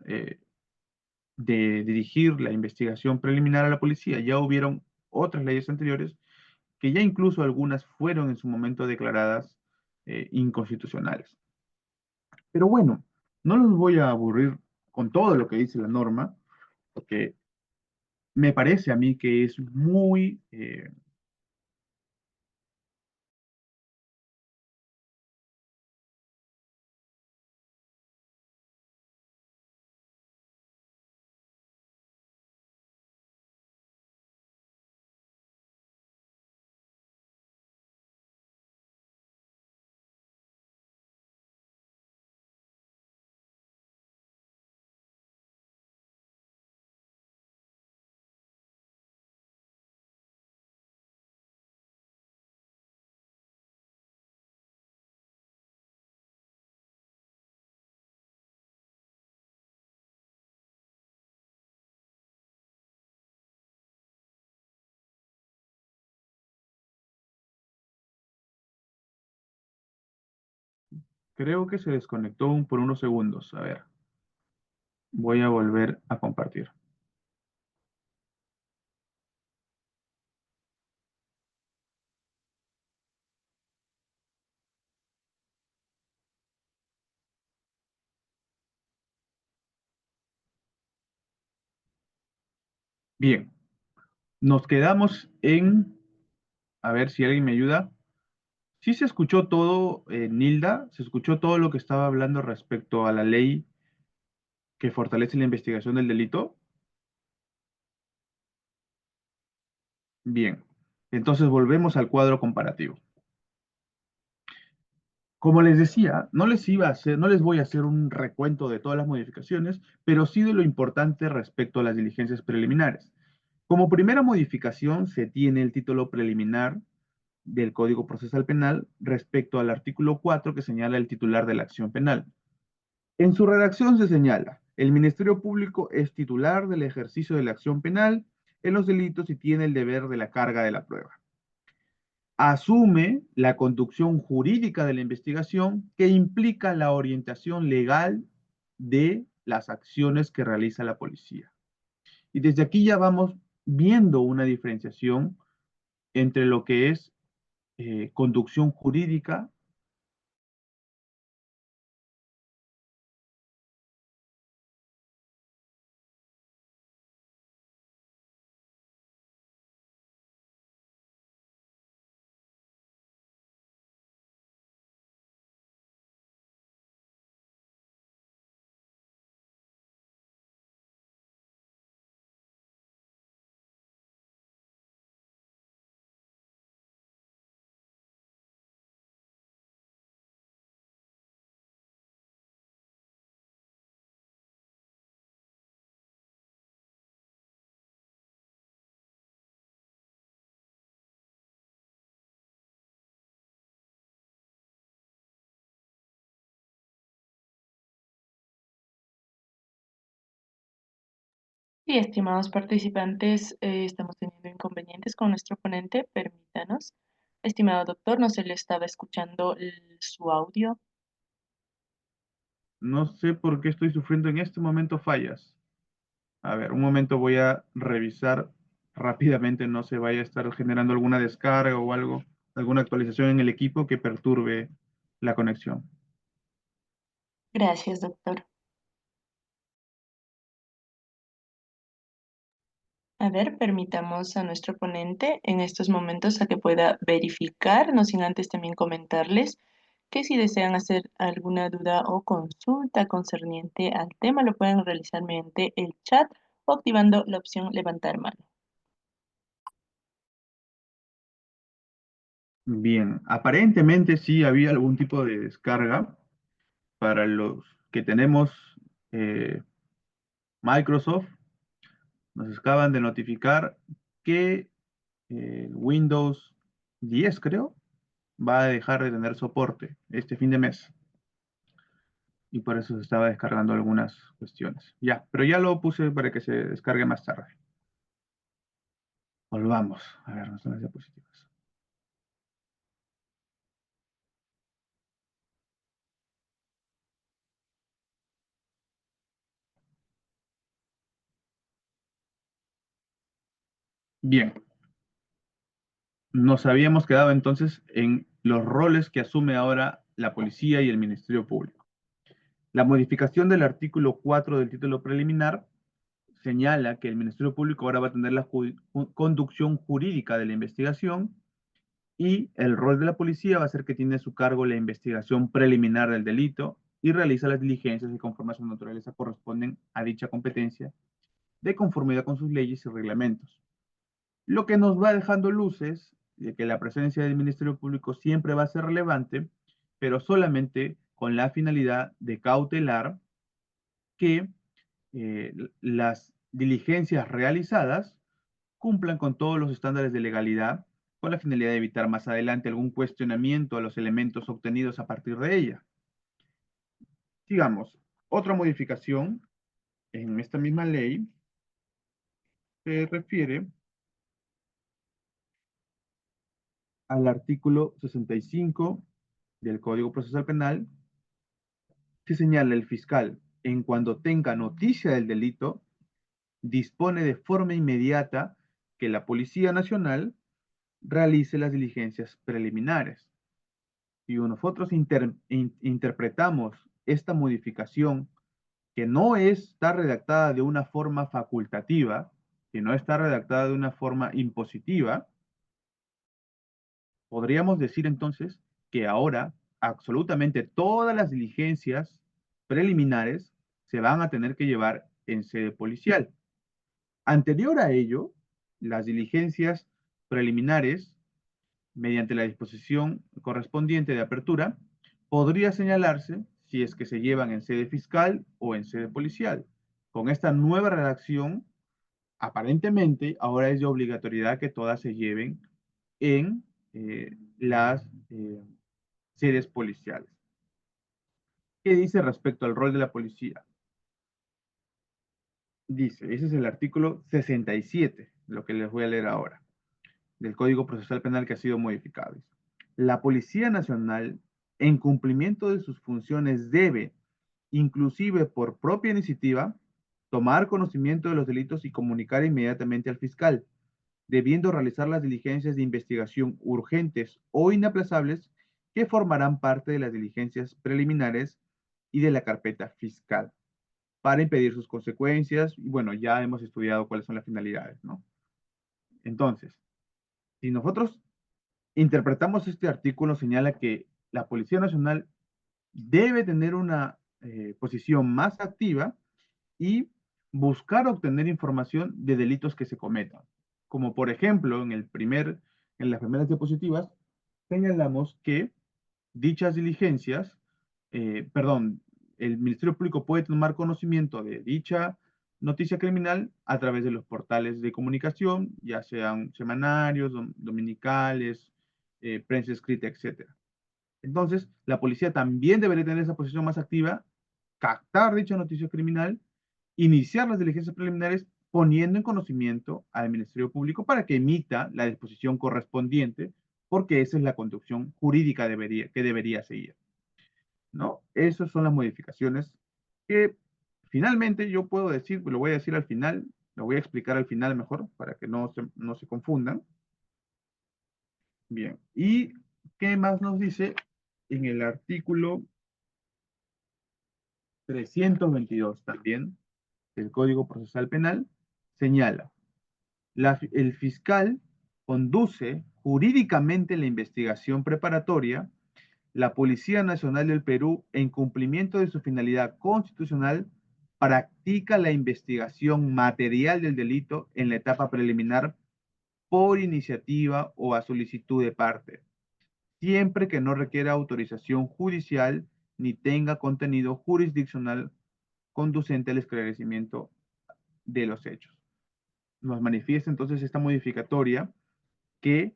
de dirigir la investigación preliminar a la policía. Ya hubieron otras leyes anteriores que ya incluso algunas fueron en su momento declaradas inconstitucionales. Pero bueno, no los voy a aburrir con todo lo que dice la norma, porque me parece a mí que es muy creo que se desconectó por unos segundos. A ver, voy a volver a compartir. Bien, nos quedamos en, a ver si alguien me ayuda. ¿Sí se escuchó todo, Nilda? ¿Se escuchó todo lo que estaba hablando respecto a la ley que fortalece la investigación del delito? Bien, entonces volvemos al cuadro comparativo. Como les decía, no les voy a hacer un recuento de todas las modificaciones, pero sí de lo importante respecto a las diligencias preliminares. Como primera modificación se tiene el título preliminar del Código Procesal Penal respecto al artículo 4 que señala el titular de la acción penal. En su redacción se señala, el Ministerio Público es titular del ejercicio de la acción penal en los delitos y tiene el deber de la carga de la prueba. Asume la conducción jurídica de la investigación que implica la orientación legal de las acciones que realiza la policía. Y desde aquí ya vamos viendo una diferenciación entre lo que es conducción jurídica Sí, estimados participantes, estamos teniendo inconvenientes con nuestro ponente, permítanos. Estimado doctor, no se le estaba escuchando su audio. No sé por qué estoy sufriendo en este momento fallas. A ver, un momento voy a revisar rápidamente, no se vaya a estar generando alguna descarga o algo, alguna actualización en el equipo que perturbe la conexión. Gracias, doctor. A ver, permitamos a nuestro ponente en estos momentos a que pueda verificar, no sin antes también comentarles que si desean hacer alguna duda o consulta concerniente al tema, lo pueden realizar mediante el chat o activando la opción levantar mano. Bien, aparentemente sí había algún tipo de descarga para los que tenemos eh, Microsoft. Nos acaban de notificar que Windows 10, creo, va a dejar de tener soporte este fin de mes. Y por eso se estaba descargando algunas cuestiones. Ya, pero ya lo puse para que se descargue más tarde. Volvamos a ver nuestras diapositivas. Bien, nos habíamos quedado entonces en los roles que asume ahora la policía y el Ministerio Público. La modificación del artículo 4 del título preliminar señala que el Ministerio Público ahora va a tener la conducción jurídica de la investigación y el rol de la policía va a ser que tiene a su cargo la investigación preliminar del delito y realiza las diligencias que conforme a su naturaleza corresponden a dicha competencia de conformidad con sus leyes y reglamentos. Lo que nos va dejando luces de que la presencia del Ministerio Público siempre va a ser relevante, pero solamente con la finalidad de cautelar que las diligencias realizadas cumplan con todos los estándares de legalidad, con la finalidad de evitar más adelante algún cuestionamiento a los elementos obtenidos a partir de ella. Digamos, otra modificación en esta misma ley se refiere al artículo 65 del Código Procesal Penal, que señala el fiscal, en cuando tenga noticia del delito, dispone de forma inmediata que la Policía Nacional realice las diligencias preliminares. Si nosotros interpretamos esta modificación que no está redactada de una forma facultativa, que no está redactada de una forma impositiva, podríamos decir entonces que ahora absolutamente todas las diligencias preliminares se van a tener que llevar en sede policial. Anterior a ello, las diligencias preliminares, mediante la disposición correspondiente de apertura, podría señalarse si es que se llevan en sede fiscal o en sede policial. Con esta nueva redacción, aparentemente, ahora es de obligatoriedad que todas se lleven en las sedes policiales. ¿Qué dice respecto al rol de la policía? Dice, ese es el artículo 67, lo que les voy a leer ahora, del Código Procesal Penal que ha sido modificado. La Policía Nacional, en cumplimiento de sus funciones, debe, inclusive por propia iniciativa, tomar conocimiento de los delitos y comunicar inmediatamente al fiscal, debiendo realizar las diligencias de investigación urgentes o inaplazables que formarán parte de las diligencias preliminares y de la carpeta fiscal, para impedir sus consecuencias. Y bueno, ya hemos estudiado cuáles son las finalidades, ¿no? Entonces, si nosotros interpretamos este artículo, señala que la Policía Nacional debe tener una posición más activa y buscar obtener información de delitos que se cometan. Como por ejemplo, en las primeras diapositivas, señalamos que dichas diligencias, perdón, el Ministerio Público puede tomar conocimiento de dicha noticia criminal a través de los portales de comunicación, ya sean semanarios, dominicales, prensa escrita, etcétera. Entonces, la policía también debería tener esa posición más activa, captar dicha noticia criminal, iniciar las diligencias preliminares poniendo en conocimiento al Ministerio Público para que emita la disposición correspondiente, porque esa es la conducción jurídica que debería seguir, ¿no? Esas son las modificaciones que finalmente yo puedo decir, lo voy a decir al final, lo voy a explicar al final mejor para que no se confundan. Bien, ¿y qué más nos dice en el artículo 322 también del Código Procesal Penal? Señala, el fiscal conduce jurídicamente la investigación preparatoria. La Policía Nacional del Perú, en cumplimiento de su finalidad constitucional, practica la investigación material del delito en la etapa preliminar por iniciativa o a solicitud de parte, siempre que no requiera autorización judicial ni tenga contenido jurisdiccional conducente al esclarecimiento de los hechos. Nos manifiesta entonces esta modificatoria que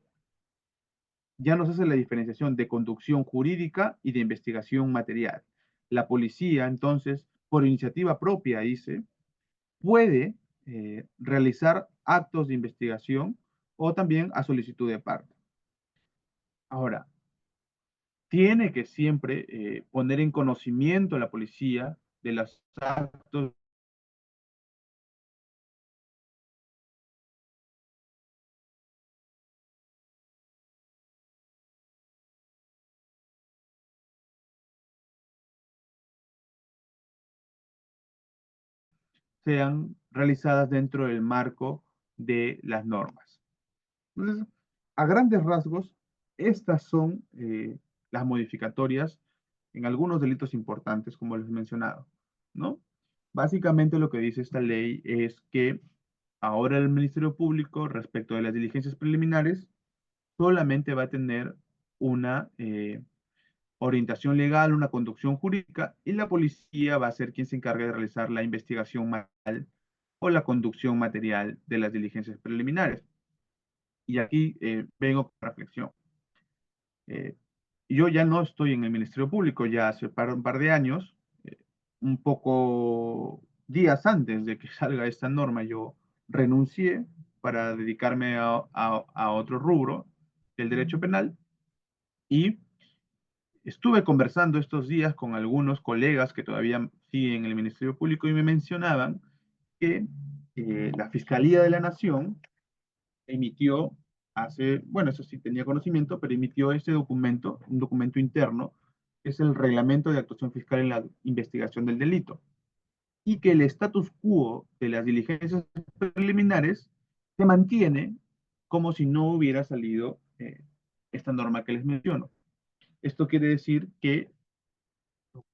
ya nos hace la diferenciación de conducción jurídica y de investigación material. La policía, entonces, por iniciativa propia, dice, puede realizar actos de investigación o también a solicitud de parte. Ahora, tiene que siempre poner en conocimiento a la policía de los actos que sean realizadas dentro del marco de las normas. Entonces, a grandes rasgos, estas son las modificatorias en algunos delitos importantes, como les he mencionado, ¿no? Básicamente lo que dice esta ley es que ahora el Ministerio Público, respecto de las diligencias preliminares, solamente va a tener una orientación legal, una conducción jurídica, y la policía va a ser quien se encargue de realizar la investigación material o la conducción material de las diligencias preliminares. Y aquí vengo con reflexión. Eh, yo ya no estoy en el Ministerio Público, ya hace un par de años, un poco días antes de que salga esta norma, yo renuncié para dedicarme a otro rubro, el derecho penal, y estuve conversando estos días con algunos colegas que todavía siguen en el Ministerio Público y me mencionaban que la Fiscalía de la Nación emitió bueno, eso sí tenía conocimiento, pero emitió este documento, un documento interno, que es el Reglamento de Actuación Fiscal en la Investigación del Delito, y que el status quo de las diligencias preliminares se mantiene como si no hubiera salido esta norma que les menciono. Esto quiere decir que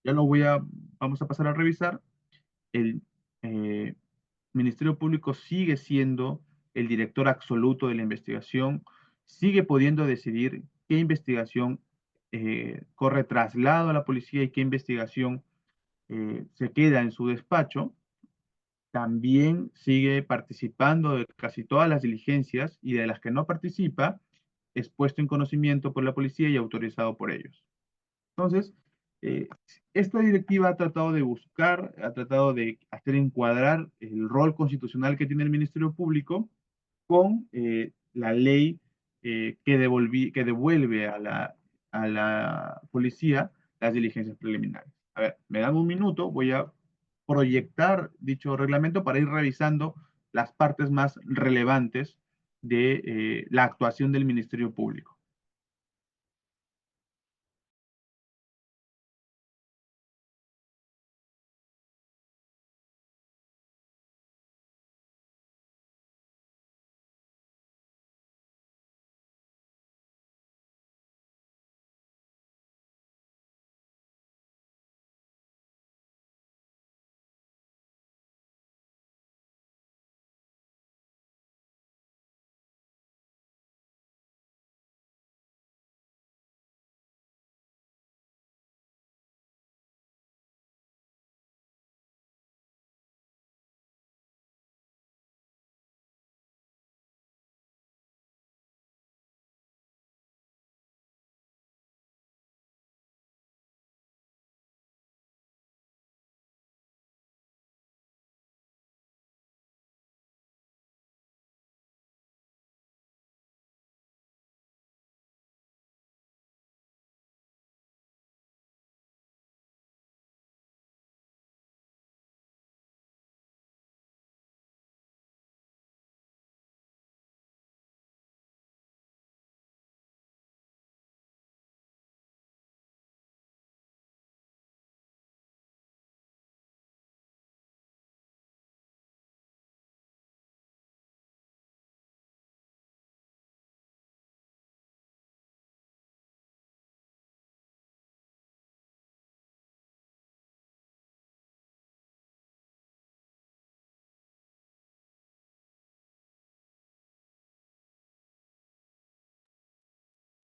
ya vamos a pasar a revisar, el eh, Ministerio Público sigue siendo el director absoluto de la investigación, sigue pudiendo decidir qué investigación corre traslado a la policía y qué investigación se queda en su despacho. También sigue participando de casi todas las diligencias y de las que no participa, es puesto en conocimiento por la policía y autorizado por ellos. Entonces, eh, esta directiva ha tratado de buscar, ha tratado de hacer encuadrar el rol constitucional que tiene el Ministerio Público con la ley que devuelve a la policía las diligencias preliminares. A ver, me dan un minuto, voy a proyectar dicho reglamento para ir revisando las partes más relevantes de la actuación del Ministerio Público.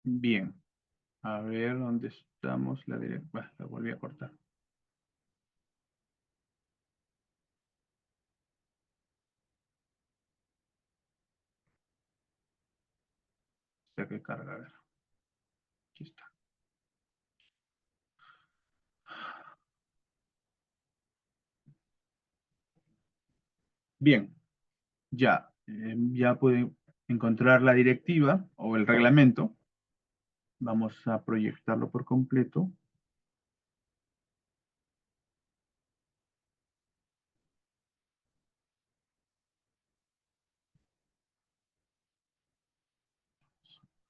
Bien, a ver dónde estamos. La volví a cortar. Ya que carga, a ver. Aquí está. Bien, ya pueden encontrar la directiva o el reglamento. Vamos a proyectarlo por completo.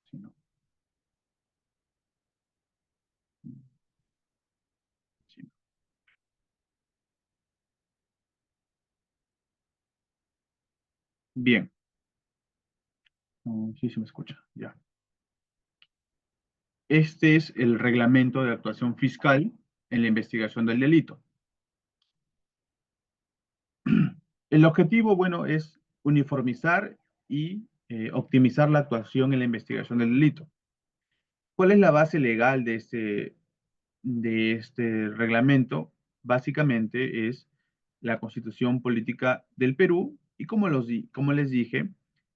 Si no, si no. Bien, sí se me escucha, ya. Este es el reglamento de actuación fiscal en la investigación del delito. El objetivo, bueno, es uniformizar y optimizar la actuación en la investigación del delito. ¿Cuál es la base legal de este reglamento? Básicamente es la Constitución Política del Perú y como les dije,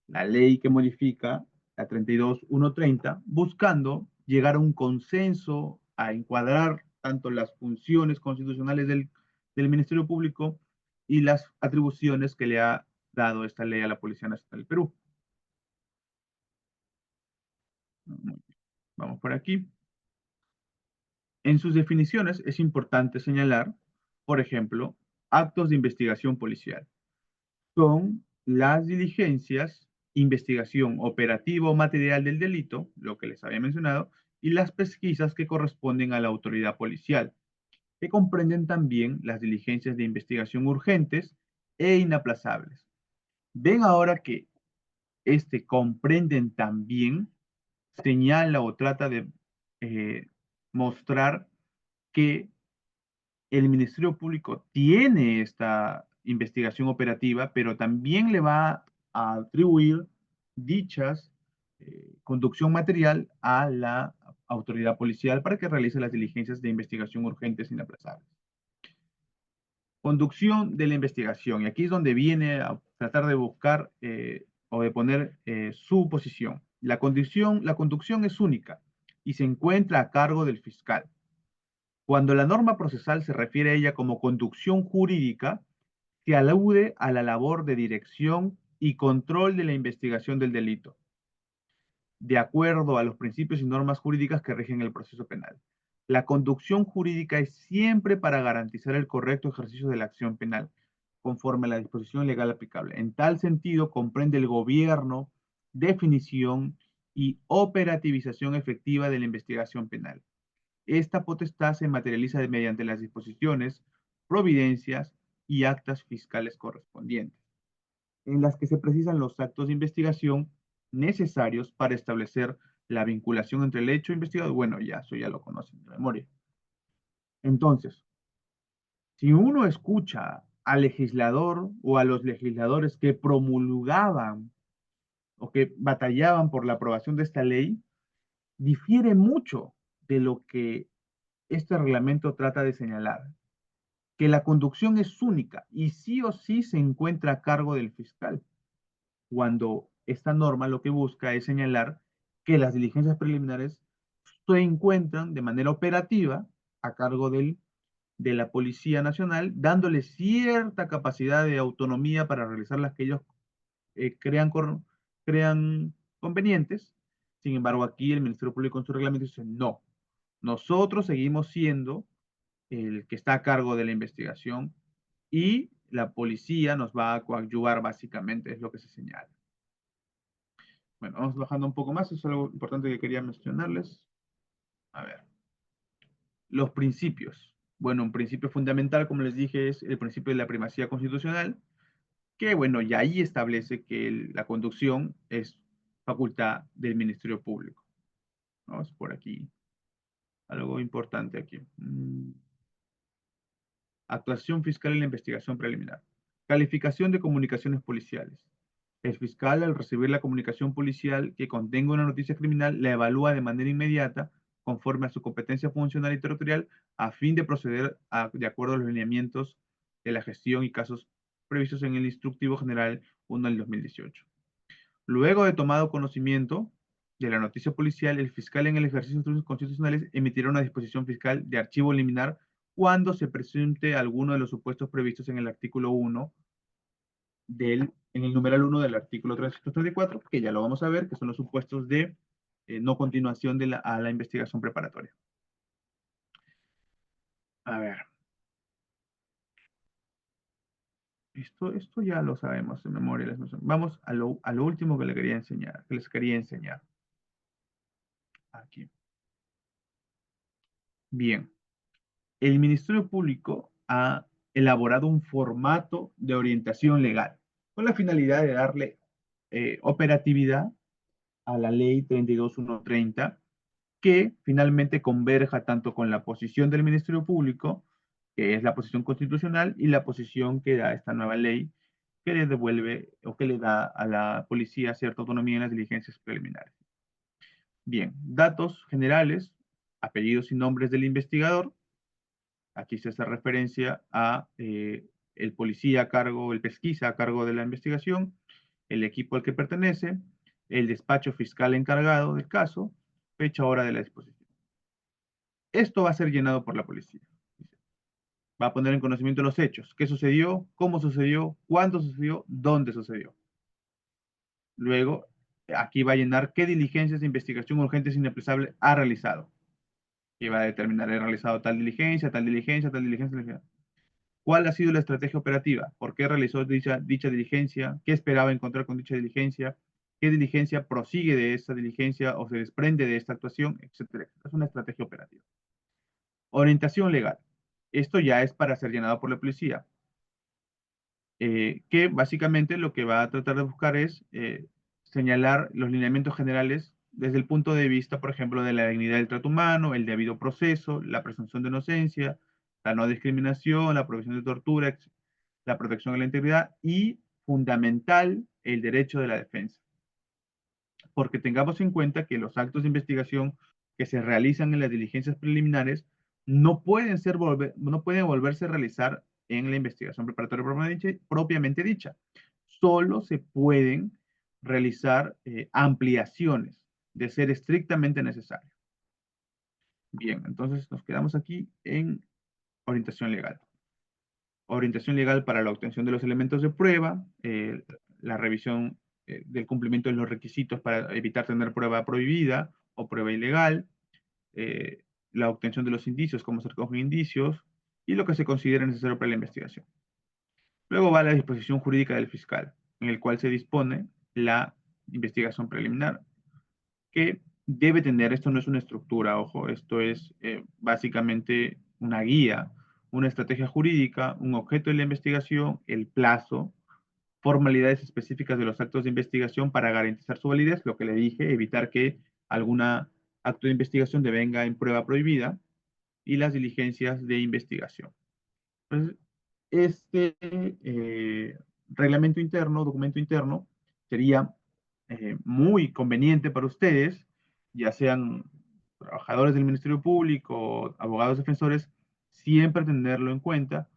la ley que modifica la 32.130, buscando llegar a un consenso, a encuadrar tanto las funciones constitucionales del Ministerio Público y las atribuciones que le ha dado esta ley a la Policía Nacional del Perú. Vamos por aquí. En sus definiciones es importante señalar, por ejemplo, actos de investigación policial. Son las diligencias, investigación operativa o material del delito, lo que les había mencionado, y las pesquisas que corresponden a la autoridad policial, que comprenden también las diligencias de investigación urgentes e inaplazables. Ven ahora que este comprenden también, señala o trata de mostrar que el Ministerio Público tiene esta investigación operativa, pero también le va a atribuir dichas conducción material a la autoridad policial para que realice las diligencias de investigación urgentes e inaplazables. Conducción de la investigación. Y aquí es donde viene a tratar de buscar o de poner su posición. La conducción es única y se encuentra a cargo del fiscal. Cuando la norma procesal se refiere a ella como conducción jurídica, se alude a la labor de dirección y control de la investigación del delito, de acuerdo a los principios y normas jurídicas que rigen el proceso penal. La conducción jurídica es siempre para garantizar el correcto ejercicio de la acción penal, conforme a la disposición legal aplicable. En tal sentido, comprende el gobierno, definición y operativización efectiva de la investigación penal. Esta potestad se materializa mediante las disposiciones, providencias y actas fiscales correspondientes, en las que se precisan los actos de investigación necesarios para establecer la vinculación entre el hecho investigado. Bueno, ya eso ya lo conocen de memoria. Entonces, si uno escucha al legislador o a los legisladores que promulgaban o que batallaban por la aprobación de esta ley, difiere mucho de lo que este reglamento trata de señalar, que la conducción es única y sí o sí se encuentra a cargo del fiscal, cuando esta norma lo que busca es señalar que las diligencias preliminares se encuentran de manera operativa a cargo de la Policía Nacional, dándole cierta capacidad de autonomía para realizar las que ellos crean convenientes. Sin embargo, aquí el Ministerio Público en su reglamento dice, no, nosotros seguimos siendo el que está a cargo de la investigación y la policía nos va a coadyuvar básicamente, es lo que se señala. Bueno, vamos bajando un poco más, eso es algo importante que quería mencionarles. A ver, los principios. Bueno, un principio fundamental, como les dije, es el principio de la primacía constitucional, que bueno, ya ahí establece que la conducción es facultad del Ministerio Público. Vamos por aquí. Algo importante aquí. Actuación fiscal en la investigación preliminar. Calificación de comunicaciones policiales. El fiscal, al recibir la comunicación policial que contenga una noticia criminal, la evalúa de manera inmediata, conforme a su competencia funcional y territorial, a fin de proceder de acuerdo a los lineamientos de la gestión y casos previstos en el Instructivo General 1 del 2018. Luego de tomado conocimiento de la noticia policial, el fiscal en el ejercicio de instrucciones constitucionales emitirá una disposición fiscal de archivo liminar cuando se presente alguno de los supuestos previstos en el artículo 1 en el numeral 1 del artículo 334, que ya lo vamos a ver, que son los supuestos de no continuación a la investigación preparatoria. A ver, esto ya lo sabemos de memoria. Vamos a lo último que les quería enseñar. Aquí. Bien, el Ministerio Público ha elaborado un formato de orientación legal con la finalidad de darle operatividad a la ley 32130, que finalmente converja tanto con la posición del Ministerio Público, que es la posición constitucional, y la posición que da esta nueva ley, que le devuelve o que le da a la policía cierta autonomía en las diligencias preliminares. Bien, datos generales, apellidos y nombres del investigador. Aquí se hace referencia a el policía a cargo, el pesquisa a cargo de la investigación, el equipo al que pertenece, el despacho fiscal encargado del caso, fecha, hora de la disposición. Esto va a ser llenado por la policía. Va a poner en conocimiento los hechos, qué sucedió, cómo sucedió, cuándo sucedió, dónde sucedió. Luego, aquí va a llenar qué diligencias de investigación urgente e inaplazable ha realizado. Y va a determinar, he realizado tal diligencia, tal diligencia, tal diligencia, tal diligencia. ¿Cuál ha sido la estrategia operativa? ¿Por qué realizó dicha diligencia? ¿Qué esperaba encontrar con dicha diligencia? ¿Qué diligencia prosigue de esta diligencia o se desprende de esta actuación? Etcétera. Es una estrategia operativa. Orientación legal. Esto ya es para ser llenado por la policía, que básicamente lo que va a tratar de buscar es señalar los lineamientos generales desde el punto de vista, por ejemplo, de la dignidad del trato humano, el debido proceso, la presunción de inocencia, la no discriminación, la prohibición de tortura, la protección de la integridad y, fundamental, el derecho de la defensa. Porque tengamos en cuenta que los actos de investigación que se realizan en las diligencias preliminares no pueden volverse a realizar en la investigación preparatoria propiamente dicha. Solo se pueden realizar ampliaciones de ser estrictamente necesario. Bien, entonces nos quedamos aquí en orientación legal. Orientación legal para la obtención de los elementos de prueba, la revisión del cumplimiento de los requisitos para evitar tener prueba prohibida o prueba ilegal, eh, la obtención de los indicios, cómo se recogen indicios, y lo que se considera necesario para la investigación. Luego va la disposición jurídica del fiscal, en el cual se dispone la investigación preliminar, que debe tener, esto no es una estructura, ojo, esto es básicamente una guía, una estrategia jurídica, un objeto de la investigación, el plazo, formalidades específicas de los actos de investigación para garantizar su validez, lo que le dije, evitar que algún acto de investigación devenga en prueba prohibida, y las diligencias de investigación. Entonces, este reglamento interno, documento interno, sería muy conveniente para ustedes, ya sean trabajadores del Ministerio Público, abogados defensores, siempre tenerlo en cuenta,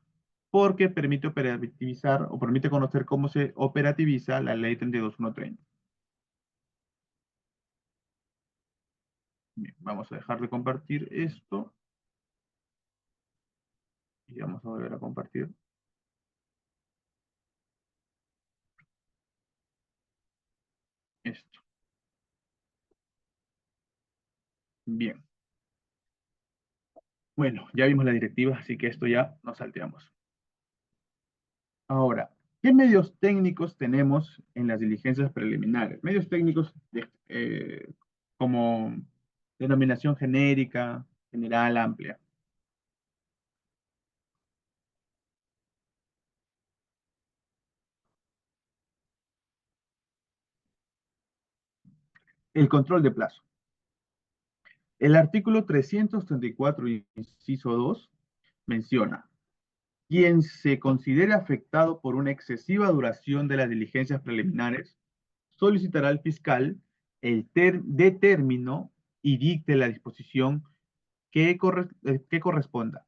porque permite operativizar o permite conocer cómo se operativiza la ley 32130. Bien, vamos a dejar de compartir esto y vamos a volver a compartir esto. Bien, bueno, ya vimos la directiva, así que esto ya nos salteamos. Ahora, ¿qué medios técnicos tenemos en las diligencias preliminares? Medios técnicos como denominación genérica, general, amplia. El control de plazo. El artículo 334, inciso 2, menciona: Quien se considere afectado por una excesiva duración de las diligencias preliminares solicitará al fiscal de término y dicte la disposición que corresponda.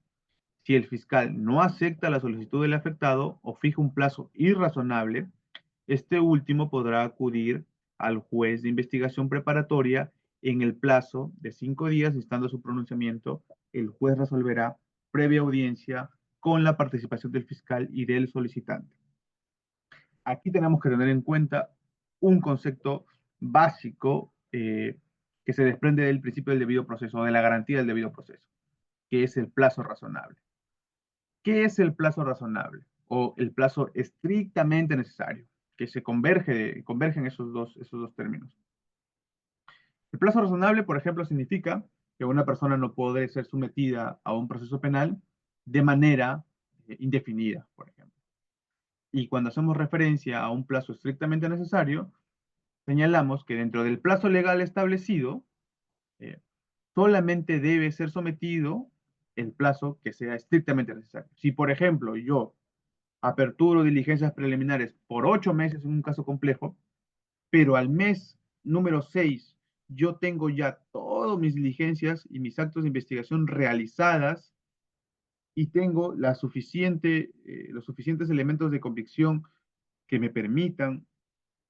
Si el fiscal no acepta la solicitud del afectado o fija un plazo irrazonable, este último podrá acudir al juez de investigación preparatoria en el plazo de 5 días, instando su pronunciamiento. El juez resolverá previa audiencia con la participación del fiscal y del solicitante. Aquí tenemos que tener en cuenta un concepto básico que se desprende del principio del debido proceso, o de la garantía del debido proceso, que es el plazo razonable. ¿Qué es el plazo razonable? O el plazo estrictamente necesario, que convergen esos dos términos. El plazo razonable, por ejemplo, significa que una persona no puede ser sometida a un proceso penal de manera indefinida, por ejemplo. Y cuando hacemos referencia a un plazo estrictamente necesario, señalamos que dentro del plazo legal establecido, eh, solamente debe ser sometido el plazo que sea estrictamente necesario. Si, por ejemplo, yo aperturo diligencias preliminares por 8 meses en un caso complejo, pero al mes número 6 yo tengo ya todas mis diligencias y mis actos de investigación realizadas y tengo los suficientes elementos de convicción que me permitan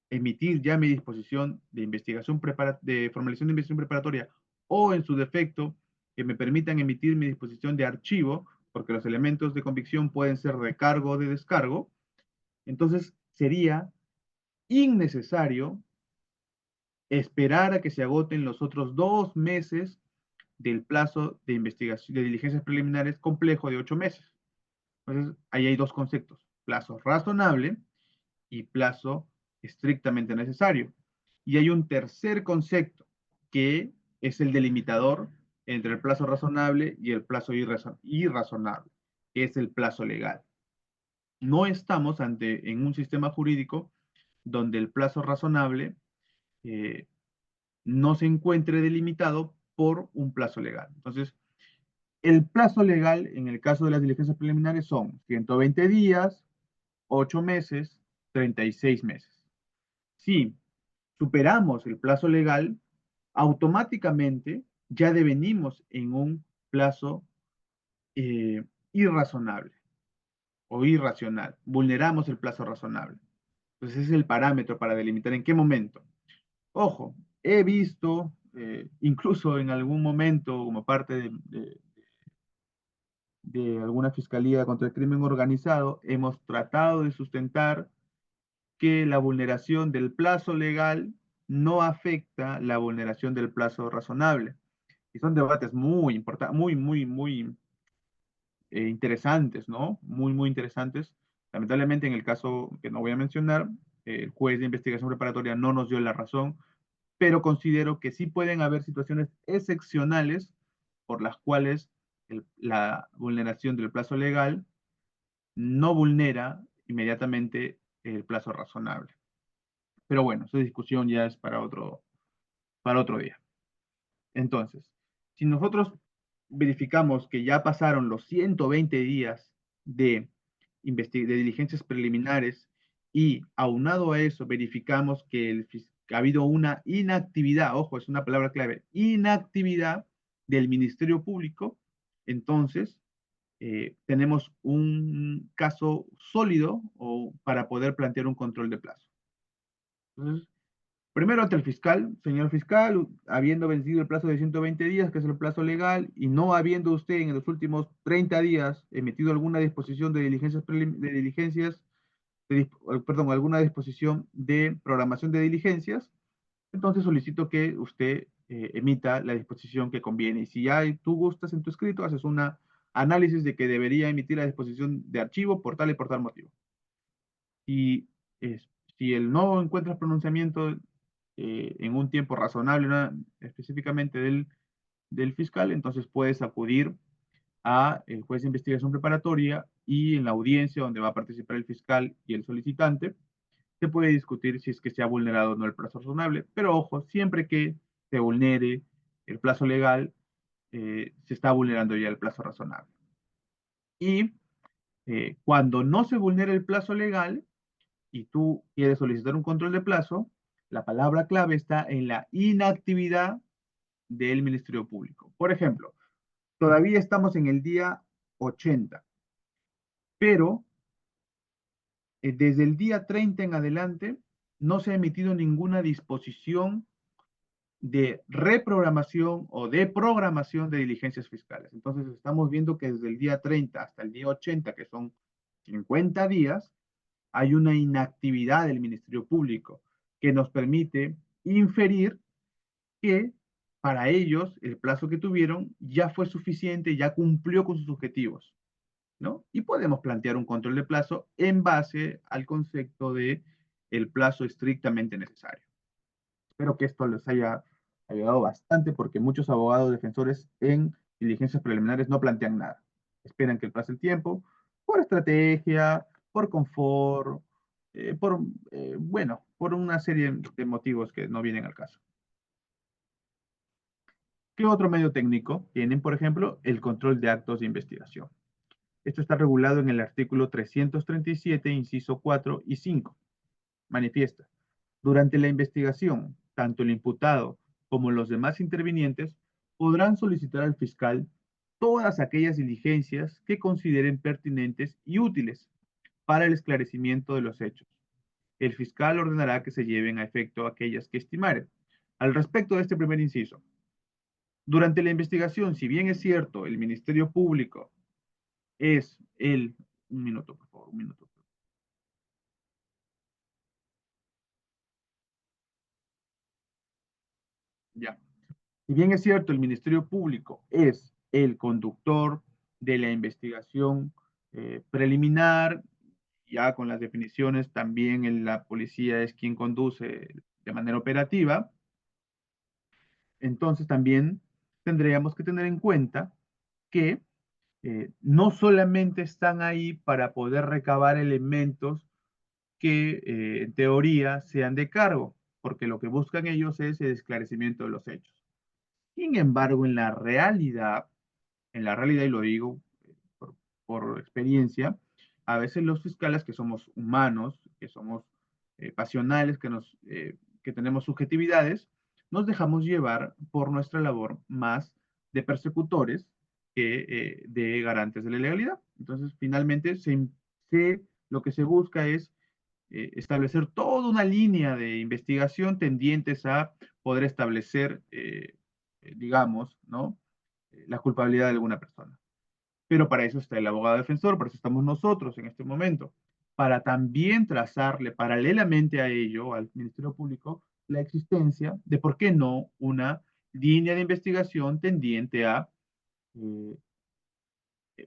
emitir ya mi disposición de de formalización de investigación preparatoria o en su defecto que me permitan emitir mi disposición de archivo, porque los elementos de convicción pueden ser de cargo o de descargo. Entonces sería innecesario esperar a que se agoten los otros 2 meses del plazo de investigación de diligencias preliminares complejo de 8 meses. Entonces, ahí hay dos conceptos: plazo razonable y plazo estrictamente necesario. Y hay un tercer concepto que es el delimitador entre el plazo razonable y el plazo irrazonable, que es el plazo legal. No estamos en un sistema jurídico donde el plazo razonable eh, no se encuentre delimitado por un plazo legal. Entonces, el plazo legal en el caso de las diligencias preliminares son 120 días, 8 meses, 36 meses. Si superamos el plazo legal, automáticamente ya devenimos en un plazo irrazonable o irracional. Vulneramos el plazo razonable. Entonces, ese es el parámetro para delimitar en qué momento. Ojo, he visto, incluso en algún momento, como parte de alguna fiscalía contra el crimen organizado, hemos tratado de sustentar que la vulneración del plazo legal no afecta la vulneración del plazo razonable. Y son debates muy importantes, muy interesantes, ¿no? Muy interesantes. Lamentablemente, en el caso que no voy a mencionar, el juez de investigación preparatoria no nos dio la razón, pero considero que sí pueden haber situaciones excepcionales por las cuales la vulneración del plazo legal no vulnera inmediatamente el plazo razonable. Pero bueno, esa discusión ya es para otro día. Entonces, si nosotros verificamos que ya pasaron los 120 días de, de diligencias preliminares y aunado a eso verificamos que ha habido una inactividad, ojo, es una palabra clave, inactividad del Ministerio Público, entonces tenemos un caso sólido para poder plantear un control de plazo. Entonces, primero ante el fiscal: señor fiscal, habiendo vencido el plazo de 120 días, que es el plazo legal, y no habiendo usted en los últimos 30 días emitido alguna disposición de perdón, alguna disposición de programación de diligencias, entonces solicito que usted emita la disposición que conviene. Y si ya tú gustas en tu escrito, haces un análisis de que debería emitir la disposición de archivo por tal motivo. Y si él no encuentra pronunciamiento en un tiempo razonable, específicamente del fiscal, entonces puedes acudir a el juez de investigación preparatoria y en la audiencia donde va a participar el fiscal y el solicitante, se puede discutir si es que se ha vulnerado o no el plazo razonable, pero ojo, siempre que se vulnere el plazo legal, se está vulnerando ya el plazo razonable. Y Cuando no se vulnera el plazo legal y tú quieres solicitar un control de plazo, la palabra clave está en la inactividad del Ministerio Público. Por ejemplo, todavía estamos en el día 80, pero desde el día 30 en adelante no se ha emitido ninguna disposición de reprogramación o de programación de diligencias fiscales. Entonces estamos viendo que desde el día 30 hasta el día 80, que son 50 días, hay una inactividad del Ministerio Público que nos permite inferir que para ellos el plazo que tuvieron ya fue suficiente, ya cumplió con sus objetivos, ¿no? Y podemos plantear un control de plazo en base al concepto de el plazo estrictamente necesario. Espero que esto les haya ayudado bastante porque muchos abogados defensores en diligencias preliminares no plantean nada. Esperan que pase el tiempo por estrategia, por confort, bueno, por una serie de motivos que no vienen al caso. ¿Qué otro medio técnico tienen? Por ejemplo, el control de actos de investigación. Esto está regulado en el artículo 337, inciso 4 y 5. Manifiesta. Durante la investigación, tanto el imputado como los demás intervinientes podrán solicitar al fiscal todas aquellas diligencias que consideren pertinentes y útiles para el esclarecimiento de los hechos. El fiscal ordenará que se lleven a efecto aquellas que estimare. Al respecto de este primer inciso, durante la investigación, si bien es cierto, el Ministerio Público es el... Un minuto, por favor, un minuto. Ya. Si bien es cierto, el Ministerio Público es el conductor de la investigación preliminar, ya con las definiciones, también la policía es quien conduce de manera operativa, entonces también tendríamos que tener en cuenta que no solamente están ahí para poder recabar elementos que en teoría sean de cargo, porque lo que buscan ellos es el esclarecimiento de los hechos. Sin embargo, en la realidad, y lo digo por, por experiencia, a veces los fiscales que somos humanos, que somos pasionales, que tenemos subjetividades, nos dejamos llevar por nuestra labor más de persecutores que de garantes de la legalidad. Entonces, finalmente, lo que se busca es establecer toda una línea de investigación tendientes a poder establecer, digamos, ¿no? La culpabilidad de alguna persona. Pero para eso está el abogado defensor, por eso estamos nosotros en este momento, para también trazarle paralelamente a ello, al Ministerio Público, la existencia de, ¿por qué no?, una línea de investigación tendiente a eh,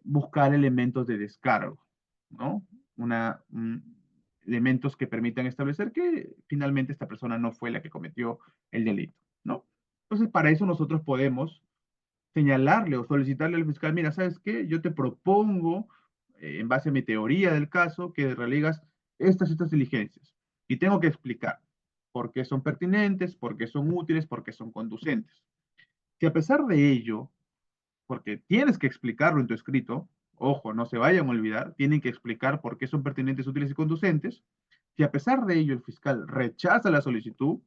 buscar elementos de descargo, ¿no? Elementos que permitan establecer que finalmente esta persona no fue la que cometió el delito, ¿no? Entonces, para eso nosotros podemos señalarle o solicitarle al fiscal, mira, ¿sabes qué? Yo te propongo, en base a mi teoría del caso, que realigas estas diligencias. Y tengo que explicar por qué son pertinentes, por qué son útiles, por qué son conducentes. Si a pesar de ello, porque tienes que explicarlo en tu escrito, ojo, no se vayan a olvidar, tienen que explicar por qué son pertinentes, útiles y conducentes. Si a pesar de ello el fiscal rechaza la solicitud,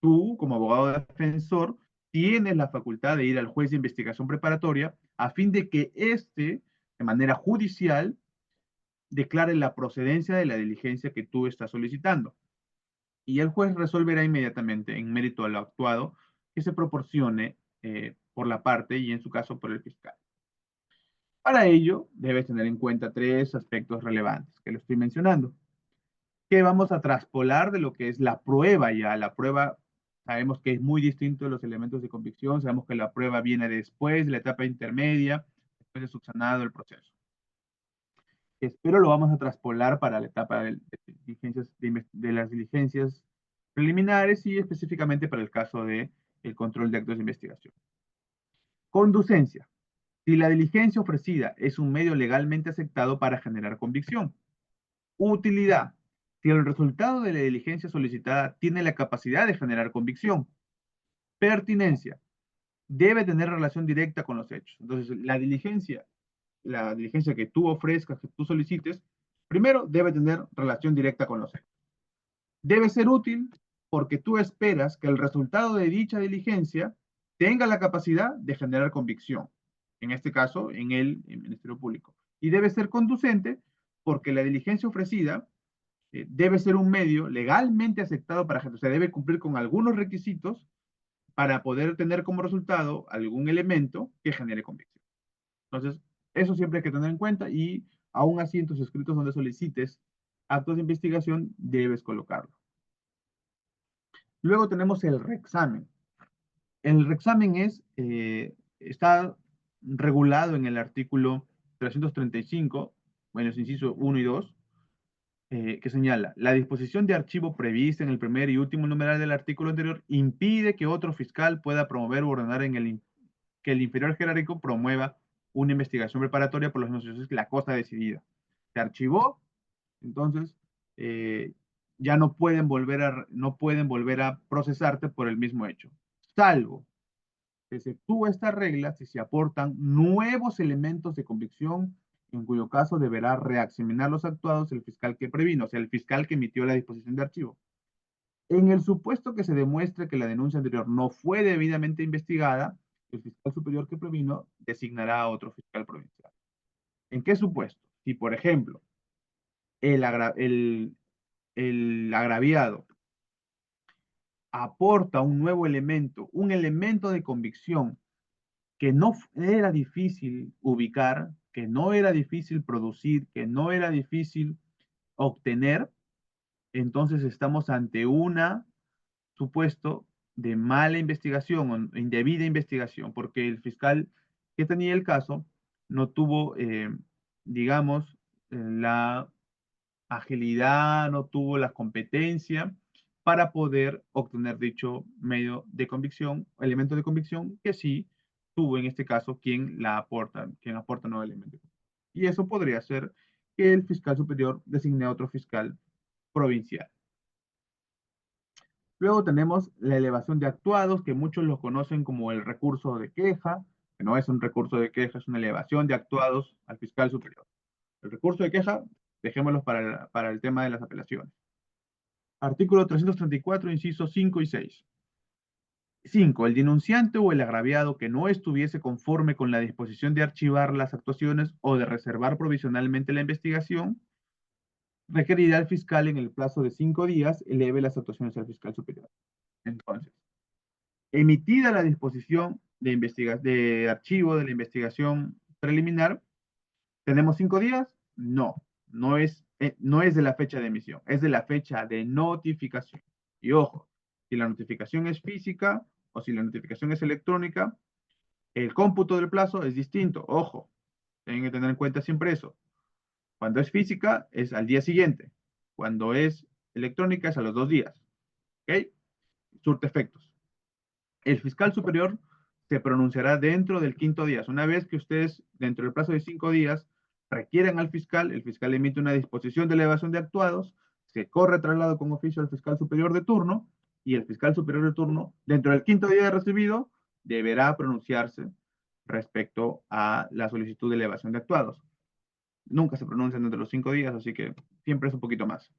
tú, como abogado defensor, tienes la facultad de ir al juez de investigación preparatoria a fin de que éste, de manera judicial, declare la procedencia de la diligencia que tú estás solicitando. Y el juez resolverá inmediatamente, en mérito a lo actuado, que se proporcione por la parte y, en su caso, por el fiscal. Para ello, debes tener en cuenta tres aspectos relevantes que lo estoy mencionando, que vamos a traspolar de lo que es la prueba ya. La prueba sabemos que es muy distinto de los elementos de convicción, sabemos que la prueba viene después de la etapa intermedia, después de subsanado el proceso. Espero lo vamos a traspolar para la etapa de las diligencias preliminares y específicamente para el caso de el control de actos de investigación. Conducencia. Si la diligencia ofrecida es un medio legalmente aceptado para generar convicción. Utilidad. Si el resultado de la diligencia solicitada tiene la capacidad de generar convicción. Pertinencia. Debe tener relación directa con los hechos. Entonces, la diligencia la diligencia que tú ofrezcas, que tú solicites, primero debe tener relación directa con los hechos. Debe ser útil porque tú esperas que el resultado de dicha diligencia tenga la capacidad de generar convicción, en este caso, en el Ministerio Público. Y debe ser conducente porque la diligencia ofrecida debe ser un medio legalmente aceptado para gente, o sea, debe cumplir con algunos requisitos para poder tener como resultado algún elemento que genere convicción. Entonces, eso siempre hay que tener en cuenta y aún así en tus escritos donde solicites actos de investigación debes colocarlo. Luego tenemos el reexamen. El reexamen está regulado en el artículo 335, bueno, es inciso 1 y 2, que señala, la disposición de archivo prevista en el primer y último numeral del artículo anterior impide que otro fiscal pueda promover o ordenar que el inferior jerárquico promueva una investigación preparatoria por los negocios, la cosa decidida. Se archivó, entonces eh, ya no pueden volver a procesarte por el mismo hecho, salvo que se tuvo esta regla si se aportan nuevos elementos de convicción, en cuyo caso deberá reexaminar los actuados el fiscal que previno, o sea, el fiscal que emitió la disposición de archivo. En el supuesto que se demuestre que la denuncia anterior no fue debidamente investigada, el fiscal superior que previno designará a otro fiscal provincial. ¿En qué supuesto? Si, por ejemplo, el, agra el agraviado aporta un elemento de convicción que no era difícil ubicar, que no era difícil producir, que no era difícil obtener, entonces estamos ante una supuesto de mala investigación o indebida investigación, porque el fiscal que tenía el caso no tuvo, digamos, la agilidad, no tuvo la competencia para poder obtener dicho medio de convicción, elemento de convicción que sí tuvo en este caso quien aporta nuevo elemento. Y eso podría ser que el fiscal superior designe a otro fiscal provincial. Luego tenemos la elevación de actuados, que muchos lo conocen como el recurso de queja, que no es un recurso de queja, es una elevación de actuados al fiscal superior. El recurso de queja, dejémoslo para el tema de las apelaciones. Artículo 334, incisos 5 y 6. 5. El denunciante o el agraviado que no estuviese conforme con la disposición de archivar las actuaciones o de reservar provisionalmente la investigación, requerirá al fiscal en el plazo de 5 días eleve las actuaciones al fiscal superior. Entonces, emitida la disposición de archivo de la investigación preliminar, ¿tenemos 5 días? No, no es de la fecha de emisión, es de la fecha de notificación. Y ojo, si la notificación es física o si la notificación es electrónica, el cómputo del plazo es distinto. Ojo, tienen que tener en cuenta siempre eso. Cuando es física es al día siguiente. Cuando es electrónica es a los 2 días. ¿Ok? Surte efectos. El fiscal superior se pronunciará dentro del quinto día. Una vez que ustedes, dentro del plazo de 5 días, requieran al fiscal, el fiscal emite una disposición de elevación de actuados, se corre traslado con oficio al fiscal superior de turno y el fiscal superior de turno, dentro del quinto día de recibido, deberá pronunciarse respecto a la solicitud de elevación de actuados. Nunca se pronuncian dentro de los 5 días, así que siempre es un poquito más.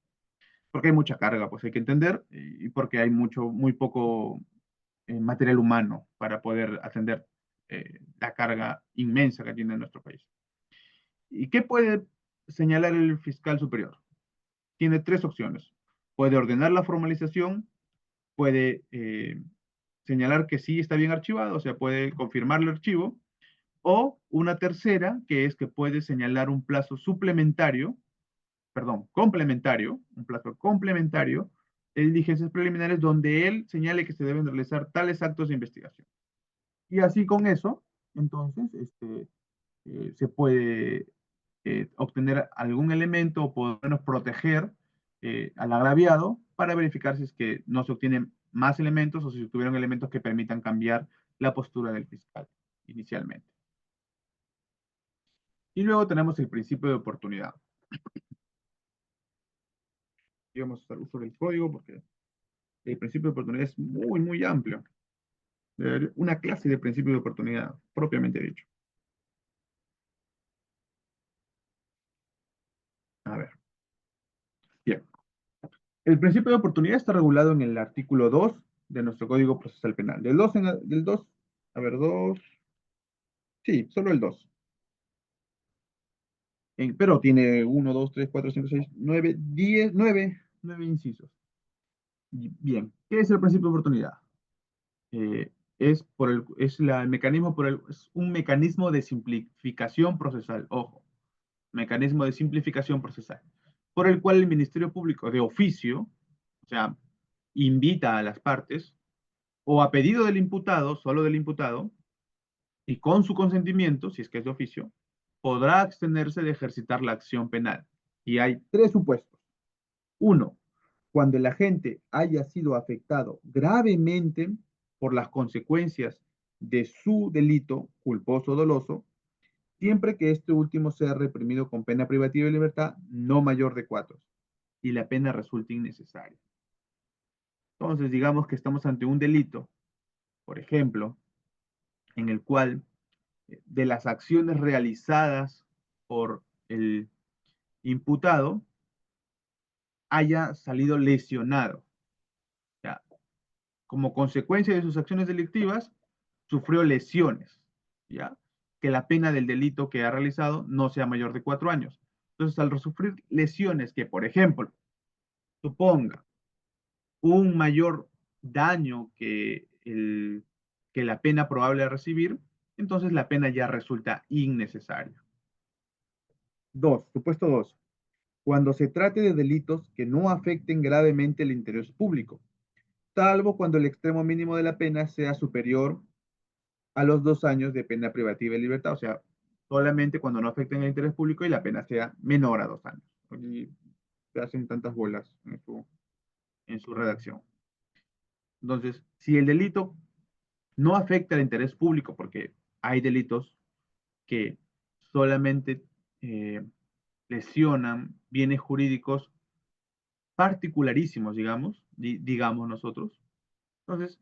Porque hay mucha carga, pues hay que entender, y porque hay muy poco material humano para poder atender la carga inmensa que tiene nuestro país. ¿Y qué puede señalar el fiscal superior? Tiene tres opciones. Puede ordenar la formalización, puede señalar que sí está bien archivado, o sea, puede confirmar el archivo, o una tercera, que es que puede señalar un plazo suplementario, perdón, complementario, un plazo complementario de diligencias preliminares donde él señale que se deben realizar tales actos de investigación. Y así con eso, entonces, se puede obtener algún elemento o por lo menos proteger al agraviado para verificar si es que no se obtienen más elementos o si se tuvieron elementos que permitan cambiar la postura del fiscal inicialmente. Y luego tenemos el principio de oportunidad. Y vamos a hacer uso del código porque el principio de oportunidad es muy amplio. Una clase de principio de oportunidad, propiamente dicho. El principio de oportunidad está regulado en el artículo 2 de nuestro Código Procesal Penal. Del 2, a ver, 2, sí, solo el 2. Pero tiene 1, 2, 3, 4, 5, 6, 9, 10, 9 incisos. Bien, ¿qué es el principio de oportunidad? Es un mecanismo de simplificación procesal, ojo, mecanismo de simplificación procesal, por el cual el Ministerio Público de oficio, o sea, invita a las partes, o a pedido del imputado, solo del imputado, y con su consentimiento, si es que es de oficio, podrá abstenerse de ejercitar la acción penal. Y hay tres supuestos. Uno, cuando el agente haya sido afectado gravemente por las consecuencias de su delito culposo o doloso, siempre que este último sea reprimido con pena privativa de libertad no mayor de 4 y la pena resulte innecesaria. Entonces, digamos que estamos ante un delito, por ejemplo, en el cual de las acciones realizadas por el imputado haya salido lesionado. ¿Ya? Como consecuencia de sus acciones delictivas, sufrió lesiones, ¿ya? Que la pena del delito que ha realizado no sea mayor de 4 años. Entonces, al sufrir lesiones que, por ejemplo, suponga un mayor daño que la pena probable a recibir, entonces la pena ya resulta innecesaria. Supuesto 2. Cuando se trate de delitos que no afecten gravemente el interés público, salvo cuando el extremo mínimo de la pena sea superior a los 2 años de pena privativa de libertad, o sea, solamente cuando no afecten el interés público y la pena sea menor a 2 años. Y se hacen tantas bolas en su redacción. Entonces, si el delito no afecta el interés público, porque hay delitos que solamente eh, lesionan bienes jurídicos particularísimos, digamos nosotros, entonces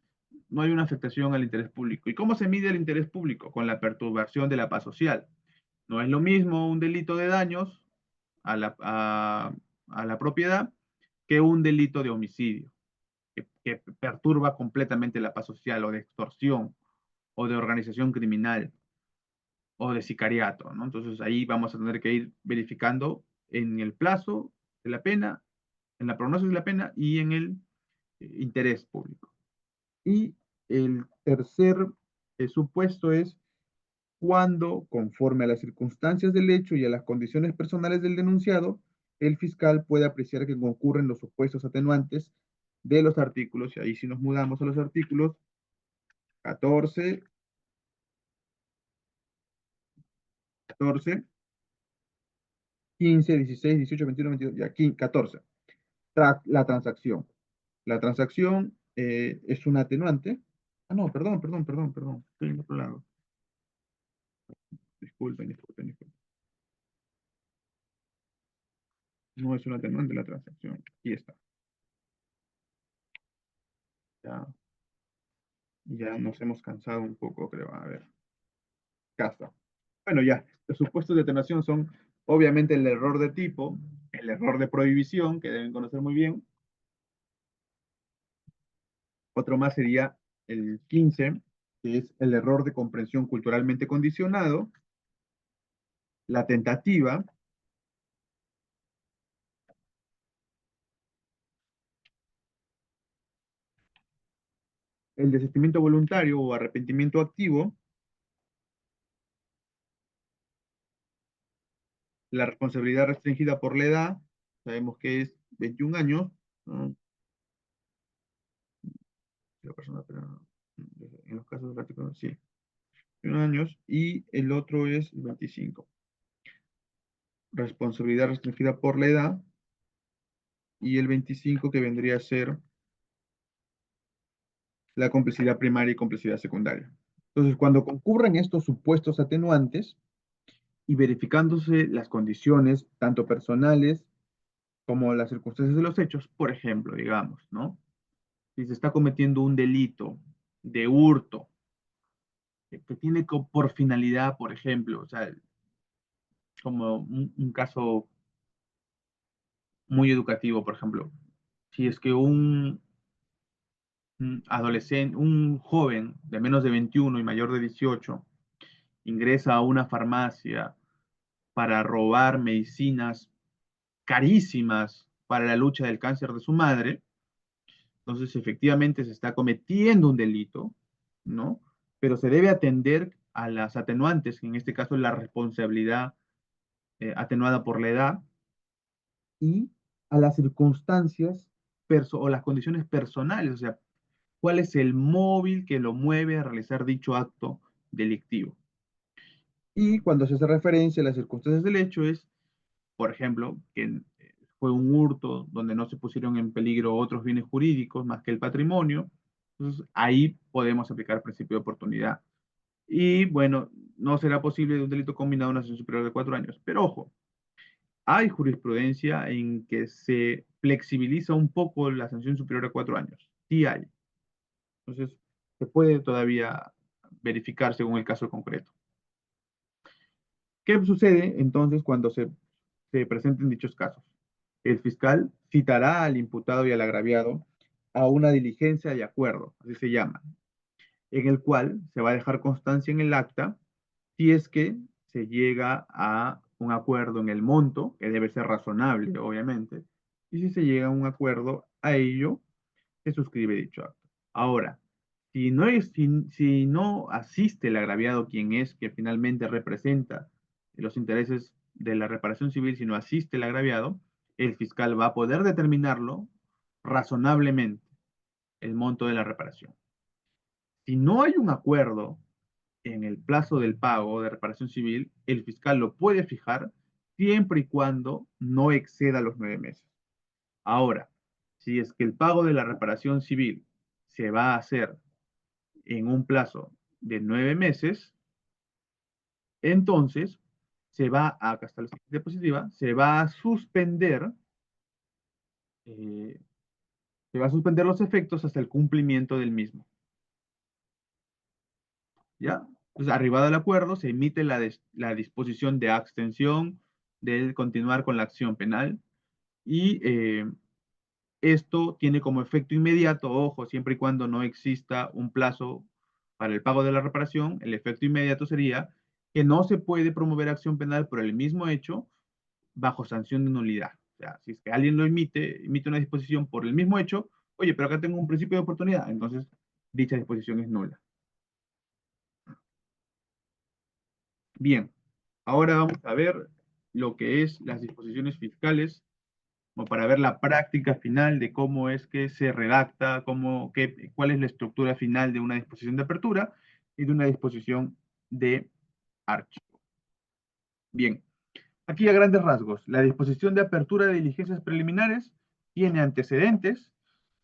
no hay una afectación al interés público. ¿Y cómo se mide el interés público? Con la perturbación de la paz social. No es lo mismo un delito de daños a la propiedad que un delito de homicidio, que perturba completamente la paz social, o de extorsión, o de organización criminal, o de sicariato, ¿no? Entonces ahí vamos a tener que ir verificando en el plazo de la pena, en la prognosis de la pena y en el interés público. Y el tercer supuesto es cuando, conforme a las circunstancias del hecho y a las condiciones personales del denunciado, el fiscal puede apreciar que concurren los supuestos atenuantes de los artículos, y ahí si nos mudamos a los artículos 14, 14, 15, 16, 18, 21, 22, y aquí 14. La transacción. La transacción es un atenuante. Ah, no, perdón. Estoy en otro lado. Disculpen. No es un atenuante la transacción. Aquí está. Ya, ya nos hemos cansado un poco, creo. A ver. Acá está. Bueno, ya. Los supuestos de atenuación son, obviamente, el error de tipo, el error de prohibición, que deben conocer muy bien. Otro más sería el 15, que es el error de comprensión culturalmente condicionado, la tentativa, el desistimiento voluntario o arrepentimiento activo, la responsabilidad restringida por la edad, sabemos que es 21 años, ¿no? La persona, pero, en los casos del artículo, sí, 21 años, y el otro es 25. Responsabilidad restringida por la edad, y el 25 que vendría a ser la complicidad primaria y complicidad secundaria. Entonces, cuando concurren estos supuestos atenuantes y verificándose las condiciones, tanto personales como las circunstancias de los hechos, por ejemplo, digamos, ¿no? Si se está cometiendo un delito de hurto que tiene por finalidad, por ejemplo, o sea, como un caso muy educativo, por ejemplo, si es que un adolescente, un joven de menos de 21 y mayor de 18 ingresa a una farmacia para robar medicinas carísimas para la lucha del cáncer de su madre, entonces efectivamente se está cometiendo un delito, ¿no? Pero se debe atender a las atenuantes, en este caso la responsabilidad atenuada por la edad, y a las circunstancias o las condiciones personales, o sea, cuál es el móvil que lo mueve a realizar dicho acto delictivo. Y cuando se hace referencia a las circunstancias del hecho es, por ejemplo, que fue un hurto donde no se pusieron en peligro otros bienes jurídicos más que el patrimonio. Entonces, ahí podemos aplicar el principio de oportunidad. Y bueno, no será posible de un delito combinado una sanción superior de 4 años. Pero ojo, hay jurisprudencia en que se flexibiliza un poco la sanción superior a 4 años. Sí hay. Entonces, se puede todavía verificar según el caso concreto. ¿Qué sucede entonces cuando se presenten dichos casos? El fiscal citará al imputado y al agraviado a una diligencia de acuerdo, así se llama, en el cual se va a dejar constancia en el acta si es que se llega a un acuerdo en el monto, que debe ser razonable, obviamente, y si se llega a un acuerdo a ello, se suscribe dicho acto. Ahora, si no asiste el agraviado, quien es que finalmente representa los intereses de la reparación civil, si no asiste el agraviado, el fiscal va a poder determinarlo razonablemente, el monto de la reparación. Si no hay un acuerdo en el plazo del pago de reparación civil, el fiscal lo puede fijar siempre y cuando no exceda los 9 meses. Ahora, si es que el pago de la reparación civil se va a hacer en un plazo de 9 meses, entonces acá está la siguiente diapositiva, eh, se va a suspender los efectos hasta el cumplimiento del mismo. ¿Ya? Entonces, arribado el acuerdo, se emite la disposición de abstención de continuar con la acción penal y esto tiene como efecto inmediato, ojo, siempre y cuando no exista un plazo para el pago de la reparación, el efecto inmediato sería que no se puede promover acción penal por el mismo hecho bajo sanción de nulidad. O sea, si es que alguien lo emite una disposición por el mismo hecho, oye, pero acá tengo un principio de oportunidad, entonces dicha disposición es nula. Bien, ahora vamos a ver lo que es las disposiciones fiscales, como para ver la práctica final de cómo es que se redacta, cuál es la estructura final de una disposición de apertura y de una disposición de archivo. Bien, aquí a grandes rasgos, la disposición de apertura de diligencias preliminares tiene antecedentes,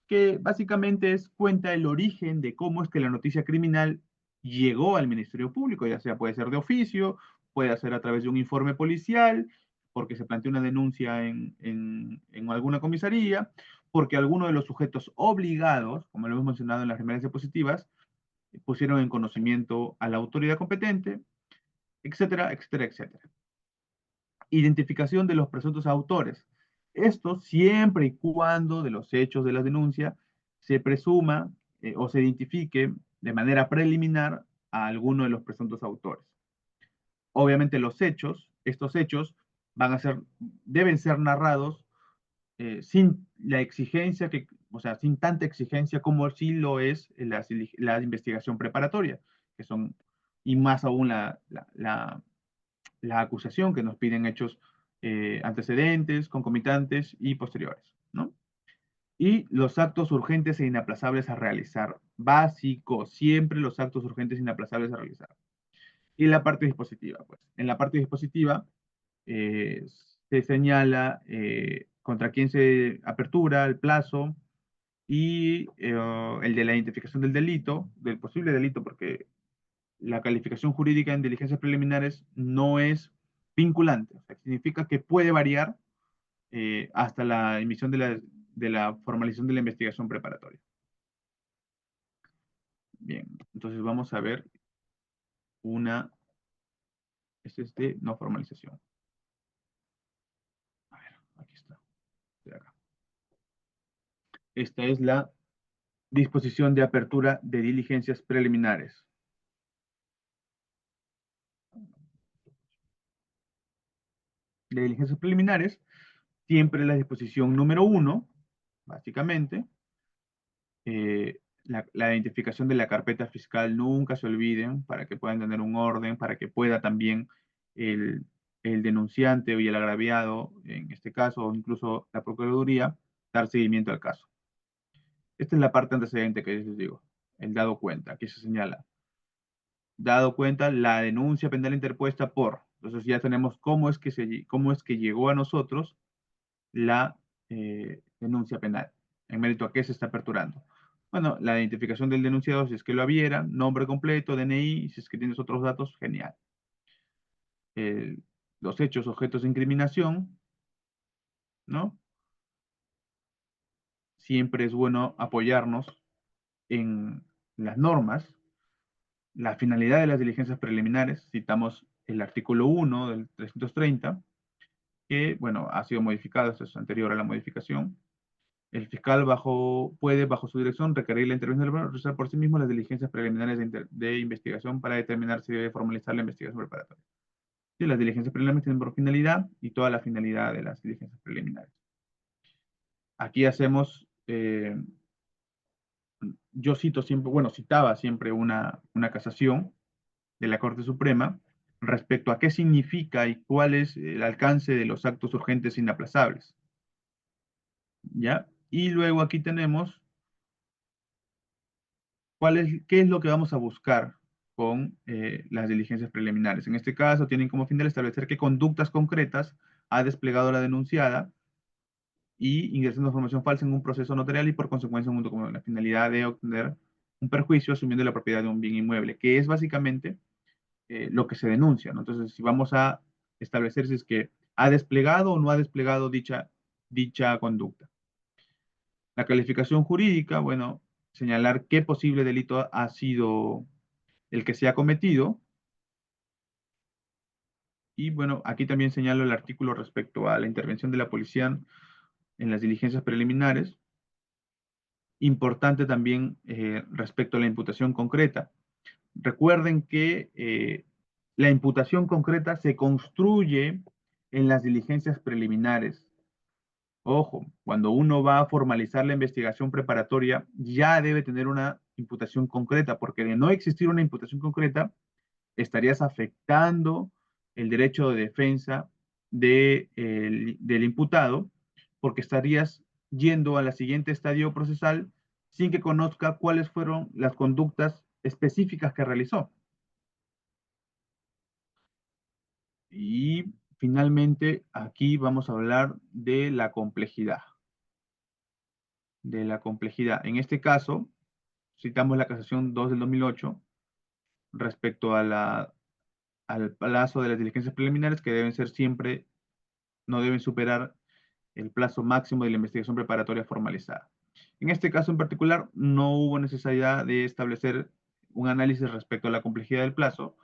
que básicamente cuenta el origen de cómo es que la noticia criminal llegó al Ministerio Público, ya sea puede ser de oficio, puede ser a través de un informe policial, porque se planteó una denuncia en alguna comisaría, porque alguno de los sujetos obligados, como lo hemos mencionado en las remedias diapositivas, pusieron en conocimiento a la autoridad competente, etcétera, etcétera, etcétera. Identificación de los presuntos autores. Esto siempre y cuando de los hechos de la denuncia se presuma o se identifique de manera preliminar a alguno de los presuntos autores. Obviamente estos hechos deben ser narrados sin la exigencia o sea, sin tanta exigencia como sí lo es la investigación preparatoria, que son, y más aún la acusación, que nos piden hechos antecedentes, concomitantes y posteriores, ¿no? Y los actos urgentes e inaplazables a realizar. Básico, siempre los actos urgentes e inaplazables a realizar. Y la parte dispositiva, pues. En la parte dispositiva eh, se señala contra quién se apertura, el plazo y el de la identificación del delito, del posible delito, porque la calificación jurídica en diligencias preliminares no es vinculante, o sea, significa que puede variar hasta la emisión de la formalización de la investigación preparatoria. Bien, entonces vamos a ver es de no formalización. A ver, aquí está, de acá. Esta es la disposición de apertura de diligencias preliminares. De diligencias preliminares, siempre la disposición número 1, básicamente, la identificación de la carpeta fiscal, nunca se olviden, para que puedan tener un orden, para que pueda también el, el denunciante y el agraviado, en este caso, o incluso la Procuraduría, dar seguimiento al caso. Esta es la parte antecedente que les digo, el dado cuenta, aquí se señala. Dado cuenta la denuncia penal interpuesta por. Entonces ya tenemos cómo es que llegó a nosotros la denuncia penal, en mérito a qué se está aperturando. Bueno, la identificación del denunciado, si es que lo hubiera, nombre completo, DNI, si es que tienes otros datos, genial. Los hechos objetos de incriminación, ¿no? Siempre es bueno apoyarnos en las normas, la finalidad de las diligencias preliminares, citamos el artículo 1 del 330, que, bueno, ha sido modificado, esto es anterior a la modificación. El fiscal puede, bajo su dirección, requerir la intervención del gobierno, realizar por sí mismo las diligencias preliminares de investigación para determinar si debe formalizar la investigación preparatoria. Sí, las diligencias preliminares tienen por finalidad y toda la finalidad de las diligencias preliminares. Aquí hacemos, yo cito siempre, bueno, citaba siempre una casación de la Corte Suprema respecto a qué significa y cuál es el alcance de los actos urgentes e inaplazables. ¿Ya? Y luego aquí tenemos qué es lo que vamos a buscar con las diligencias preliminares. En este caso, tienen como fin de establecer qué conductas concretas ha desplegado la denunciada y ingresando información falsa en un proceso notarial y por consecuencia junto con la finalidad de obtener un perjuicio asumiendo la propiedad de un bien inmueble, que es básicamente lo que se denuncia, ¿no? Entonces, si vamos a establecer si es que ha desplegado o no ha desplegado dicha conducta. La calificación jurídica, bueno, señalar qué posible delito ha sido el que se ha cometido. Y bueno, aquí también señalo el artículo respecto a la intervención de la policía en las diligencias preliminares. Importante también respecto a la imputación concreta. Recuerden que la imputación concreta se construye en las diligencias preliminares. Ojo, cuando uno va a formalizar la investigación preparatoria, ya debe tener una imputación concreta, porque de no existir una imputación concreta, estarías afectando el derecho de defensa del imputado, porque estarías yendo a la siguiente estadio procesal sin que conozca cuáles fueron las conductas específicas que realizó. Y finalmente, aquí vamos a hablar de la complejidad. De la complejidad. En este caso, citamos la casación 2 del 2008 respecto al plazo de las diligencias preliminares que deben ser siempre, no deben superar el plazo máximo de la investigación preparatoria formalizada. En este caso en particular, no hubo necesidad de establecer un análisis respecto a la complejidad del plazo,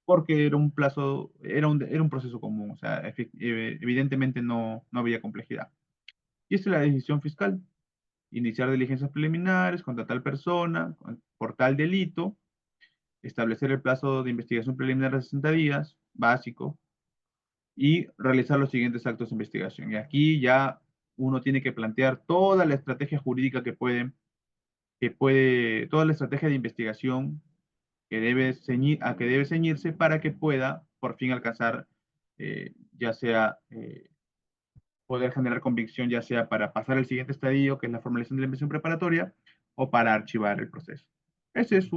porque era un plazo, era un proceso común, o sea, evidentemente no había complejidad. Y esta es la decisión fiscal, iniciar diligencias preliminares contra tal persona, por tal delito, establecer el plazo de investigación preliminar de 60 días, básico, y realizar los siguientes actos de investigación. Y aquí ya uno tiene que plantear toda la estrategia jurídica toda la estrategia de investigación a que debe ceñirse para que pueda por fin alcanzar, ya sea poder generar convicción, ya sea para pasar al siguiente estadio, que es la formalización de la investigación preparatoria, o para archivar el proceso. Esa es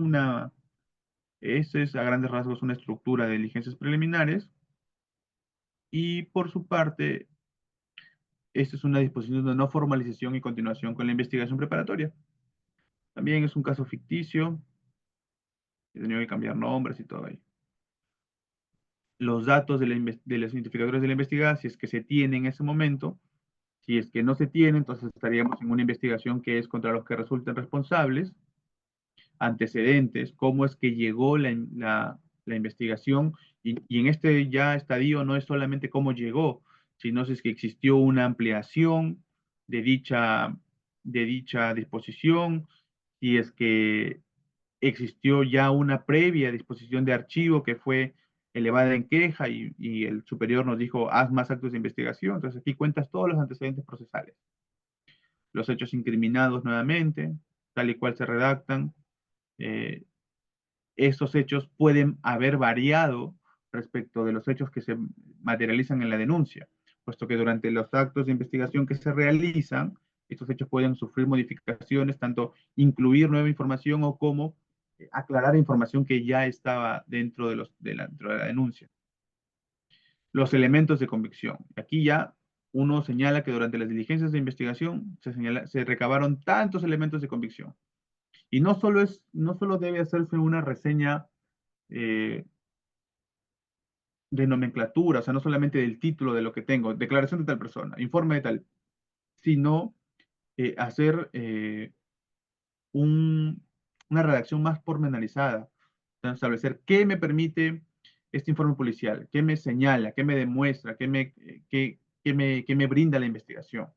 esa es a grandes rasgos una estructura de diligencias preliminares y por su parte, esta es una disposición de no formalización y continuación con la investigación preparatoria. También es un caso ficticio, he tenido que cambiar nombres y todo ahí. Los datos de los identificadores de la investigada, si es que se tiene en ese momento, si es que no se tiene, entonces estaríamos en una investigación que es contra los que resulten responsables, antecedentes, cómo es que llegó la investigación, y en este ya estadio no es solamente cómo llegó, sino si es que existió una ampliación de de dicha disposición, si es que existió ya una previa disposición de archivo que fue elevada en queja y el superior nos dijo, haz más actos de investigación. Entonces aquí cuentas todos los antecedentes procesales, los hechos incriminados nuevamente, tal y cual se redactan. Eh, Estos hechos pueden haber variado respecto de los hechos que se materializan en la denuncia, puesto que durante los actos de investigación que se realizan, estos hechos pueden sufrir modificaciones, tanto incluir nueva información o como aclarar información que ya estaba dentro de la denuncia. Los elementos de convicción. Aquí ya uno señala que durante las diligencias de investigación se recabaron tantos elementos de convicción. Y no solo debe hacerse una reseña eh, de nomenclatura, o sea, no solamente del título de lo que tengo, declaración de tal persona, informe de tal, sino hacer un, una redacción más pormenorizada, establecer qué me permite este informe policial, qué me señala, qué me demuestra, qué me brinda la investigación.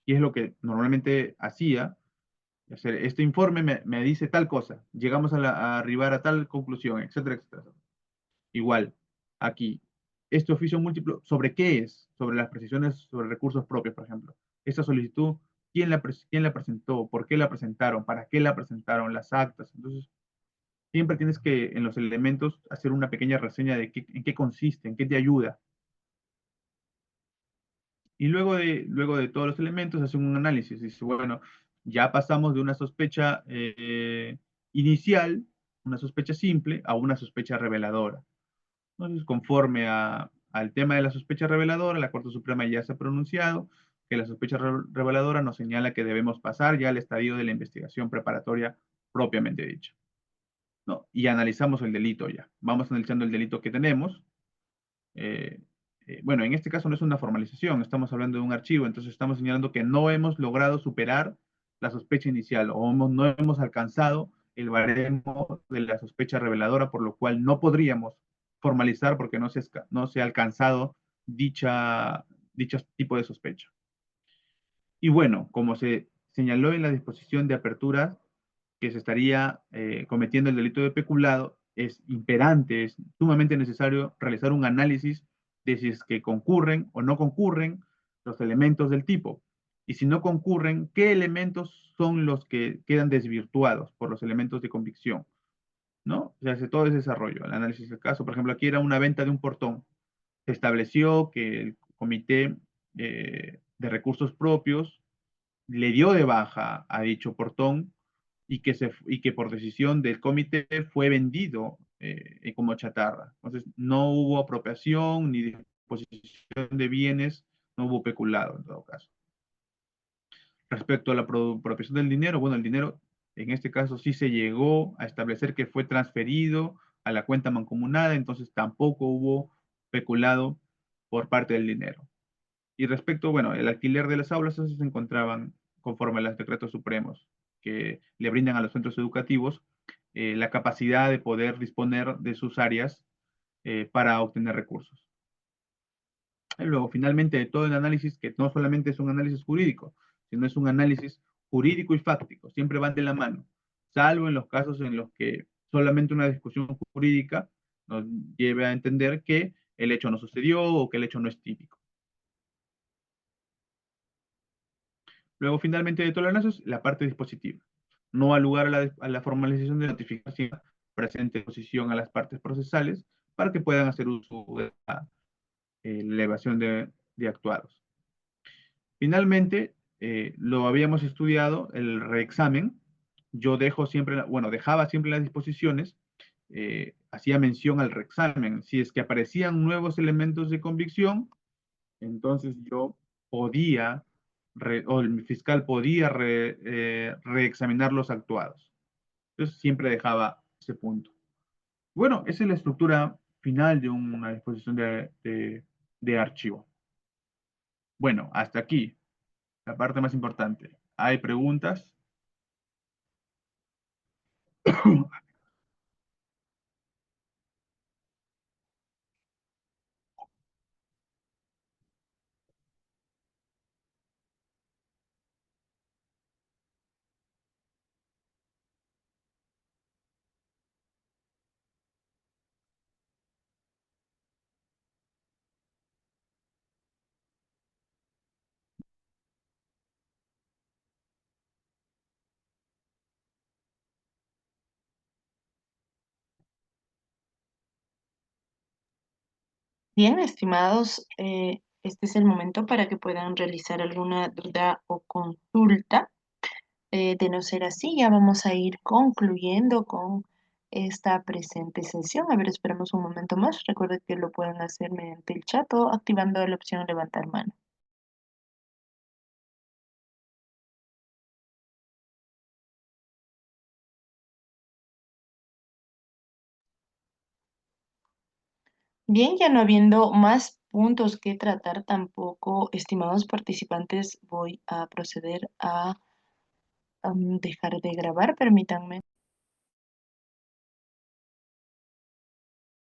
Y es lo que normalmente hacía, hacer este informe me dice tal cosa, llegamos a arribar a tal conclusión, etcétera, etcétera. Igual, aquí, este oficio múltiplo, ¿sobre qué es? Sobre las precisiones sobre recursos propios, por ejemplo. Esta solicitud, quién la presentó? ¿Por qué la presentaron? ¿Para qué la presentaron? Las actas. Entonces, siempre tienes que, en los elementos, hacer una pequeña reseña de en qué consiste, en qué te ayuda. Y luego de todos los elementos, hacen un análisis. Dice, bueno, ya pasamos de una sospecha inicial, una sospecha simple, a una sospecha reveladora. Entonces, conforme al tema de la sospecha reveladora, la Corte Suprema ya se ha pronunciado que la sospecha reveladora nos señala que debemos pasar ya al estadio de la investigación preparatoria propiamente dicha, ¿no? Y analizamos el delito ya. Vamos analizando el delito que tenemos. Eh, bueno, en este caso no es una formalización, estamos hablando de un archivo, entonces estamos señalando que no hemos logrado superar la sospecha inicial o no hemos alcanzado el baremo de la sospecha reveladora, por lo cual no podríamos formalizar porque no se ha alcanzado dicho tipo de sospecha. Y bueno, como se señaló en la disposición de apertura, que se estaría cometiendo el delito de peculado, es imperante, es sumamente necesario realizar un análisis de si es que concurren o no concurren los elementos del tipo. Y si no concurren, ¿qué elementos son los que quedan desvirtuados por los elementos de convicción? ¿No? Se hace todo ese desarrollo, el análisis del caso. Por ejemplo, aquí era una venta de un portón. Se estableció que el comité de recursos propios le dio de baja a dicho portón y que por decisión del comité fue vendido como chatarra. Entonces, no hubo apropiación ni disposición de bienes, no hubo peculado en todo caso. Respecto a la apropiación del dinero, bueno, el dinero en este caso sí se llegó a establecer que fue transferido a la cuenta mancomunada, entonces tampoco hubo peculado por parte del dinero. Y respecto, bueno, el alquiler de las aulas, esos se encontraban conforme a los decretos supremos que le brindan a los centros educativos la capacidad de poder disponer de sus áreas para obtener recursos. Y luego, finalmente, de todo el análisis, que no solamente es un análisis jurídico, sino es un análisis jurídico y fáctico, siempre van de la mano, salvo en los casos en los que solamente una discusión jurídica nos lleve a entender que el hecho no sucedió o que el hecho no es típico. Luego, finalmente, de toleranzas, la parte dispositiva. No da lugar a la formalización de notificación presente posición a las partes procesales para que puedan hacer uso de la elevación de actuados. Finalmente, lo habíamos estudiado, el reexamen. Yo dejo siempre, bueno, dejaba siempre las disposiciones, hacía mención al reexamen. Si es que aparecían nuevos elementos de convicción, entonces yo podía, o el fiscal podía reexaminar los actuados. Entonces siempre dejaba ese punto. Bueno, esa es la estructura final de una disposición de archivo. Bueno, hasta aquí, la parte más importante. ¿Hay preguntas? Bien, estimados, este es el momento para que puedan realizar alguna duda o consulta. De no ser así, ya vamos a ir concluyendo con esta presente sesión. A ver, esperemos un momento más. Recuerden que lo pueden hacer mediante el chat o activando la opción levantar mano. Bien, ya no habiendo más puntos que tratar tampoco, estimados participantes, voy a proceder a dejar de grabar. Permítanme.